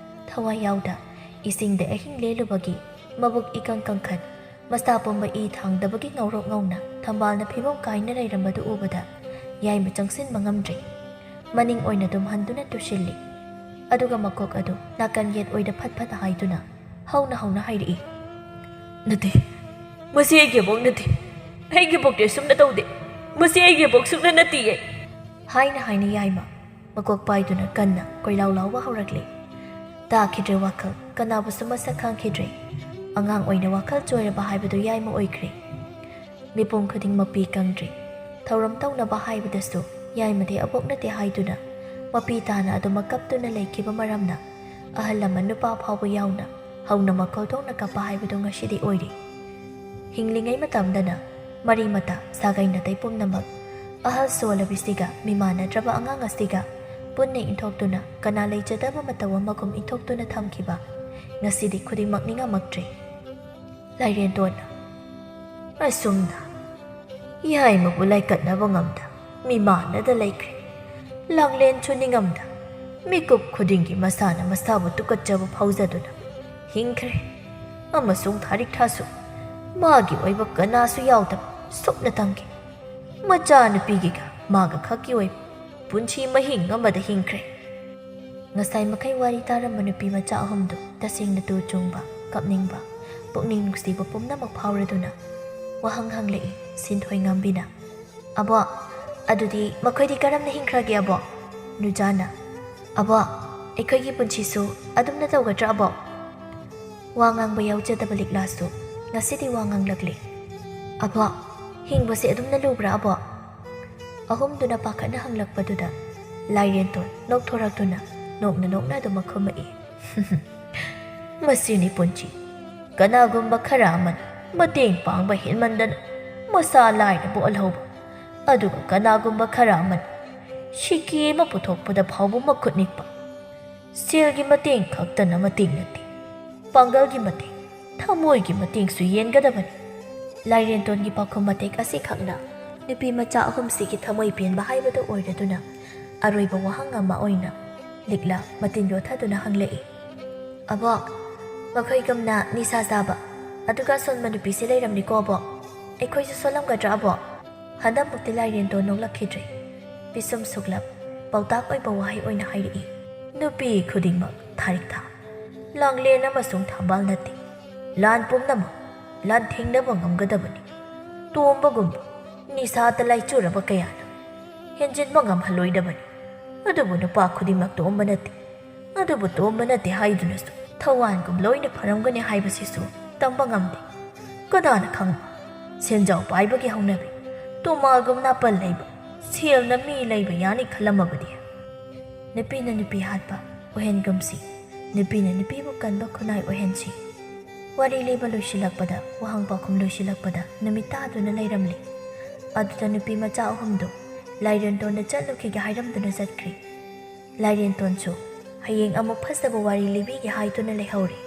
ꯊꯋꯥꯏ ꯌꯥꯎꯗ ꯏꯁꯤꯡꯗ ꯑꯍꯤꯡ ꯂꯦꯜꯂꯨꯕꯒꯤ ꯃꯕꯨꯛ ꯏꯀꯪ ꯀꯪꯈꯠ ꯃꯁꯥ ꯄꯨꯝꯕ ꯏ ꯊꯥꯡꯗꯕꯒꯤ ꯉꯧꯔꯣꯛ ꯉꯧꯅ ꯊꯝꯕꯥꯜꯅ ꯐꯤꯕꯝ ꯀꯥꯏꯅ ꯂꯩꯔꯝꯕꯗꯨ ꯎꯕꯗ ꯌꯥꯏꯃ ꯆꯪꯁꯤꯟꯕ ꯉꯝꯗ꯭ꯔꯤ ꯃꯅꯤꯡ ꯑꯣꯏꯅ ꯇꯨꯝꯍꯟꯗꯨꯅ ꯇꯨꯁꯤꯜꯂꯤ ꯑꯗꯨꯒ ꯃꯀꯣꯛ ꯑꯗꯨ ꯅꯥꯀꯟ ꯌꯦꯠ ꯑꯣꯏꯗ ꯐꯠ ꯐꯠ ꯍꯥꯏꯗꯨꯅ ꯍꯧꯅ ꯍꯧꯅ ꯍꯥꯏꯔꯛꯏ ꯅꯠꯇꯦ ꯃꯁꯤ ꯑꯩꯒꯤ ꯑꯕꯣꯛ ꯅꯠꯇꯦ ꯑꯩꯒꯤ ꯕꯣꯛꯇꯤ ꯑꯁꯨꯝꯅ ꯇꯧꯗꯦ ꯃꯁꯤ ꯑꯩꯒꯤ ꯑꯕꯣꯛ ꯁꯨꯛꯅ ꯅꯠꯇꯤꯌꯦ ꯍꯥꯏꯅ ꯌꯥꯏꯃ ꯃꯀꯣꯛ ꯄꯥꯏꯗꯨꯅ ꯀꯟꯅ ꯀꯣꯏꯂꯥꯎ ꯂꯥꯎꯕ ꯍꯧꯔꯛꯂꯤ ꯇꯥꯈꯤꯗ꯭ꯔꯦ ꯋꯥꯈꯜ ꯀꯅꯥꯕꯨꯁꯨ ꯃꯁꯛ ꯈꯪꯈꯤꯗ꯭ꯔꯦ ꯑꯉꯥꯡ ꯑꯣꯏꯅ ꯋꯥꯈꯜ ꯆꯣꯏꯔꯕ ꯍꯥꯏꯕꯗꯨ ꯌꯥꯏꯃ ꯑꯣꯏꯈ꯭ꯔꯦ ꯃꯤꯄꯨꯝ ꯈꯨꯗꯤꯡꯃꯛ ꯃꯄꯤ ꯀꯪꯗ꯭ꯔꯤ ꯊꯧꯔꯝ ꯇꯧꯅꯕ ꯍꯥꯏꯕꯗꯁꯨ ꯌꯥꯏꯃꯗꯤ ꯑꯕꯣꯛ ꯅꯠꯇꯦ ꯍꯥꯏꯗꯨꯅ ꯃꯄꯤ ꯇꯥꯅ ꯑꯗꯨꯃꯛ ꯀꯞꯇꯨꯅ ꯂꯩꯈꯤꯕ ꯃꯔꯝꯅ ꯑꯍꯜ ꯂꯃꯟ ꯅꯨꯄꯥ ꯐꯥꯎꯕ ꯌꯥꯎꯅ ꯍꯧꯅ ꯃꯈꯣꯜ ꯊꯣꯛꯅ ꯀꯞꯄ ꯍꯥꯏꯕꯗꯨ ꯉꯁꯤꯗꯤ ꯑꯣꯏꯔꯤ ꯍꯤꯡꯂꯤꯉꯩ ꯃꯇꯝꯗꯅ ꯃꯔꯤ ꯃꯇꯥ ꯁꯥꯒꯩ ꯅꯥꯇꯩ ꯄꯨꯝꯅꯃꯛ ꯑꯍꯜ ꯁꯣꯜꯂꯕꯤꯁꯤꯒ ꯃꯤꯃꯥꯟꯅꯗ꯭ꯔꯕ ꯑꯉꯥꯡ ꯑꯁꯤꯒ ꯄꯨꯟꯅ ꯏꯟꯊꯣꯛꯇꯨꯅ ꯀꯅꯥ ꯂꯩꯖꯗꯕ ꯃꯇꯧ ꯑꯃꯒꯨꯝ ꯏꯟꯊꯣꯛꯇꯨꯅ ꯊꯝꯈꯤꯕ ꯉꯁꯤꯗꯤ ꯈꯨꯗꯤꯡꯃꯛ ꯅꯤꯡꯉꯝꯃꯛꯇ꯭ꯔꯦ ꯂꯥꯏꯔꯦꯟꯇꯣꯟꯅ ꯑꯁꯨꯝꯅ ꯌꯥꯏꯃꯕꯨ ꯂꯥꯏꯀꯠꯅꯕ ꯉꯝꯗ ꯃꯤꯃꯥꯟꯅꯗ ꯂꯩꯈ꯭ꯔꯦ ꯂꯥꯡꯂꯦꯟꯁꯨ ꯅꯤꯡꯉꯝꯗ ꯃꯤꯀꯨꯞ ꯈꯨꯗꯤꯡꯒꯤ ꯃꯁꯥꯅ ꯃꯁꯥꯕꯨ ꯇꯨꯀꯠꯆꯕ ꯐꯥꯎꯖꯗꯨꯅ ꯍꯤꯡꯈ꯭ꯔꯦ ꯑꯃꯁꯨꯡ ꯊꯥꯔꯤꯛ ꯊꯥꯁꯨ ꯃꯥꯒꯤ ꯑꯣꯏꯕ ꯀꯅꯥꯁꯨ ꯌꯥꯎꯗꯕ ꯁꯨꯞꯅ ꯇꯪꯈꯤ ꯃꯆꯥꯅꯨꯄꯤꯒꯤꯒ ꯃꯥꯒ ꯈꯛꯀꯤ ꯑꯣꯏꯕ ꯄꯨꯟꯁꯤ ꯃꯍꯤꯡ ꯑꯃꯗ ꯍꯤꯡꯈ꯭ꯔꯦ ꯉꯁꯥꯏ ꯃꯈꯩ ꯋꯥꯔꯤ ꯇꯥꯔꯝꯕ ꯅꯨꯄꯤ ꯃꯆꯥ ꯑꯍꯨꯝꯗꯨ ꯇꯁꯦꯡꯅ ꯇꯨ ꯆꯨꯡꯕ ꯀꯞꯅꯤꯡꯕ ꯄꯨꯛꯅꯤꯡ ꯅꯨꯡꯁꯤꯕ ꯄꯨꯝꯅꯃꯛ ꯐꯥꯎꯔꯗꯨꯅ ꯋꯥꯍꯪ ꯍꯪꯂꯛꯏ ꯁꯤꯟꯊꯣꯏ ꯉꯥꯝꯕꯤꯅ ꯑꯕꯣ ꯑꯗꯨꯗꯤ ꯃꯈꯣꯏꯗꯤ ꯀꯔꯝꯅ ꯍꯤꯡꯈ꯭ꯔꯒꯦ ꯑꯕꯣ ꯅꯨꯖꯥꯅ ꯑꯕꯣ ꯑꯩꯈꯣꯏꯒꯤ ꯄꯨꯟꯁꯤꯁꯨ ꯑꯗꯨꯝꯅ ꯇꯧꯒꯗ꯭ꯔꯥ ꯑꯕꯣ ꯋꯥ ꯉꯥꯡꯕ ꯌꯥꯎꯖꯗꯕ ꯂꯤꯛꯂꯥꯁꯨ ꯉꯁꯤꯗꯤ ꯋꯥ ꯉꯥꯡꯂꯛꯂꯤ ꯑꯕꯣ ꯍꯤꯡꯕꯁꯦ ꯑꯗꯨꯝꯅ ꯂꯨꯕ꯭ꯔꯥ ꯑꯕꯣ ꯑꯍꯨꯝꯗꯨꯅ ꯄꯥꯈꯠꯅ ꯍꯪꯂꯛꯄꯗꯨꯗ ꯂꯥꯏꯔꯦꯟꯇꯣꯟ ꯅꯣꯛꯊꯣꯔꯛꯇꯨꯅ ꯅꯣꯛꯅ ꯑꯗꯨꯃꯛ ꯈꯨꯝꯃꯛꯏ ꯃꯁꯤꯅꯤ ꯄꯨꯟꯁꯤ ꯀꯅꯥꯒꯨꯝꯕ ꯈꯔ ꯑꯃꯅ ꯃꯇꯦꯡ ꯄꯥꯡꯕ ꯍꯦꯟꯃꯟꯗꯅ ꯃꯁꯥ ꯂꯥꯏꯔꯕ ꯑꯣꯜꯍꯧꯕ ꯑꯗꯨꯒ ꯀꯅꯥꯒꯨꯝꯕ ꯈꯔ ꯑꯃꯅ ꯁꯤꯀꯤ ꯑꯃ ꯄꯨꯊꯣꯛꯄꯗ ꯐꯥꯎꯕ ꯃꯈꯨꯠ ꯅꯤꯛꯄ ꯁꯦꯜꯒꯤ ꯃꯇꯦꯡ ꯈꯛꯇꯅ ꯃꯇꯦꯡ ꯅꯠꯇꯦ ꯄꯥꯡꯒꯜꯒꯤ ꯃꯇꯦꯡ ꯊꯃꯣꯏꯒꯤ ꯃꯇꯦꯡꯁꯨ ꯌꯦꯟꯒꯗꯕꯅꯤ ꯂꯥꯏꯔꯦꯟꯇꯣꯟꯒꯤ ꯄꯥꯎꯈꯨꯝ ꯃꯇꯦꯛ ꯑꯁꯤꯈꯛꯅ ꯅꯨꯄꯤ ꯃꯆꯥ ꯑꯍꯨꯝꯁꯤꯒꯤ ꯊꯃꯣꯏ ꯄꯦꯟꯕ ꯍꯥꯏꯕꯗꯨ ꯑꯣꯏꯔꯗꯨꯅ ꯑꯔꯣꯏꯕ ꯋꯥꯍꯪ ꯑꯃ ꯑꯣꯏꯅ ꯂꯤꯛꯂꯥ ꯃꯇꯤꯟ ꯌꯣꯠꯊꯗꯨꯅ ꯍꯪꯂꯛꯏ ꯑꯕꯣꯛ ꯃꯈꯣꯏꯒꯨꯝꯅ ꯅꯤꯁꯥ ꯆꯥꯕ ꯑꯗꯨꯒ ꯑꯁꯣꯟꯕ ꯅꯨꯄꯤꯁꯤ ꯂꯩꯔꯝꯅꯤꯀꯣ ꯑꯕꯣꯛ ꯑꯩꯈꯣꯏꯁꯨ ꯁꯣꯜꯂꯝꯒꯗ꯭ꯔꯥ ꯑꯕꯣꯛ ꯍꯟꯗꯛꯃꯨꯛꯇꯤ ꯂꯥꯏꯔꯦꯟꯇꯣꯟ ꯅꯣꯛꯂꯛꯈꯤꯗ꯭ꯔꯦ ꯄꯤꯁꯨꯝ ꯁꯨꯛꯂꯞ ꯄꯥꯎꯇꯥꯛ ꯑꯣꯏꯕ ꯋꯥꯍꯩ ꯑꯣꯏꯅ ꯍꯥꯏꯔꯛꯏ ꯅꯨꯄꯤ ꯈꯨꯗꯤꯡꯃꯛ ꯊꯥꯔꯤꯛꯊꯥ ꯂꯥꯡꯂꯦꯟ ꯑꯃꯁꯨꯡ ꯊꯝꯕꯥꯜ ꯅꯠꯇꯦ ꯂꯥꯟ ꯄꯨꯝꯅꯃꯛ ꯂꯥꯟꯊꯦꯡꯅꯕ ꯉꯝꯒꯗꯕꯅꯤ ꯇꯣꯝꯕꯒꯨꯝꯕ ꯅꯤꯁꯥꯗ ꯂꯥꯏꯆꯨꯔꯕ ꯀꯌꯥꯅ ꯍꯦꯟꯖꯤꯟꯕ ꯉꯝꯍꯜꯂꯣꯏꯗꯕꯅꯤ ꯑꯗꯨꯕꯨ ꯅꯨꯄꯥ ꯈꯨꯗꯤꯡꯃꯛ ꯇꯣꯝꯕ ꯅꯠꯇꯦ ꯑꯗꯨꯕꯨ ꯇꯣꯝꯕ ꯅꯠꯇꯦ ꯍꯥꯏꯗꯨꯅꯁꯨ ꯊꯋꯥꯟꯒꯨꯝ ꯂꯣꯏꯅ ꯐꯔꯝꯒꯅꯤ ꯍꯥꯏꯕꯁꯤꯁꯨ ꯇꯝꯕ ꯉꯝꯗꯦ ꯀꯅꯥꯅ ꯈꯪꯕ ꯁꯦꯟꯖꯥꯎ ꯄꯥꯏꯕꯒꯤ ꯍꯧꯅꯕꯤ ꯇꯣꯃꯥꯜꯒꯨꯝ ꯅꯥꯄꯜ ꯂꯩꯕ ꯁꯦꯜꯅ ꯃꯤ ꯂꯩꯕ ꯌꯥꯅꯤ ꯈꯜꯂꯝꯃꯕꯗꯤ ꯅꯨꯄꯤꯅ ꯅꯨꯄꯤ ꯍꯥꯠꯄ ꯑꯣꯏꯍꯟꯒꯨꯝꯁꯤ ꯅꯨꯄꯤꯅ ꯅꯨꯄꯤꯕꯨ ꯀꯟꯕ ꯈꯨꯟꯅꯥꯏ ꯑꯣꯏꯍꯟꯁꯤ ꯋꯥꯔꯤ ꯂꯤꯕ ꯂꯣꯏꯁꯤꯜꯂꯛꯄꯗ ꯋꯥꯍꯪ ꯄꯥꯎꯈꯨꯝ ꯂꯣꯏꯁꯤꯜꯂꯛꯄꯗ ꯅꯨꯃꯤꯠ ꯇꯥꯗꯨꯅ ꯂꯩꯔꯝꯂꯦ ꯑꯗꯨꯗ ꯅꯨꯄꯤ ꯃꯆꯥ ꯑꯍꯨꯝꯗꯨ ꯂꯥꯏꯔꯦꯟꯇꯣꯟꯗ ꯆꯠꯂꯨꯈꯤꯒꯦ ꯍꯥꯏꯔꯝꯗꯨꯅ ꯆꯠꯈ꯭ꯔꯤ ꯂꯥꯏꯔꯦꯟꯇꯣꯟꯁꯨ ꯍꯌꯦꯡ ꯑꯃꯨꯛ ꯐꯖꯕ ꯋꯥꯔꯤ ꯂꯤꯕꯤꯒꯦ ꯍꯥꯏꯗꯨꯅ ꯂꯩꯍꯧꯔꯤ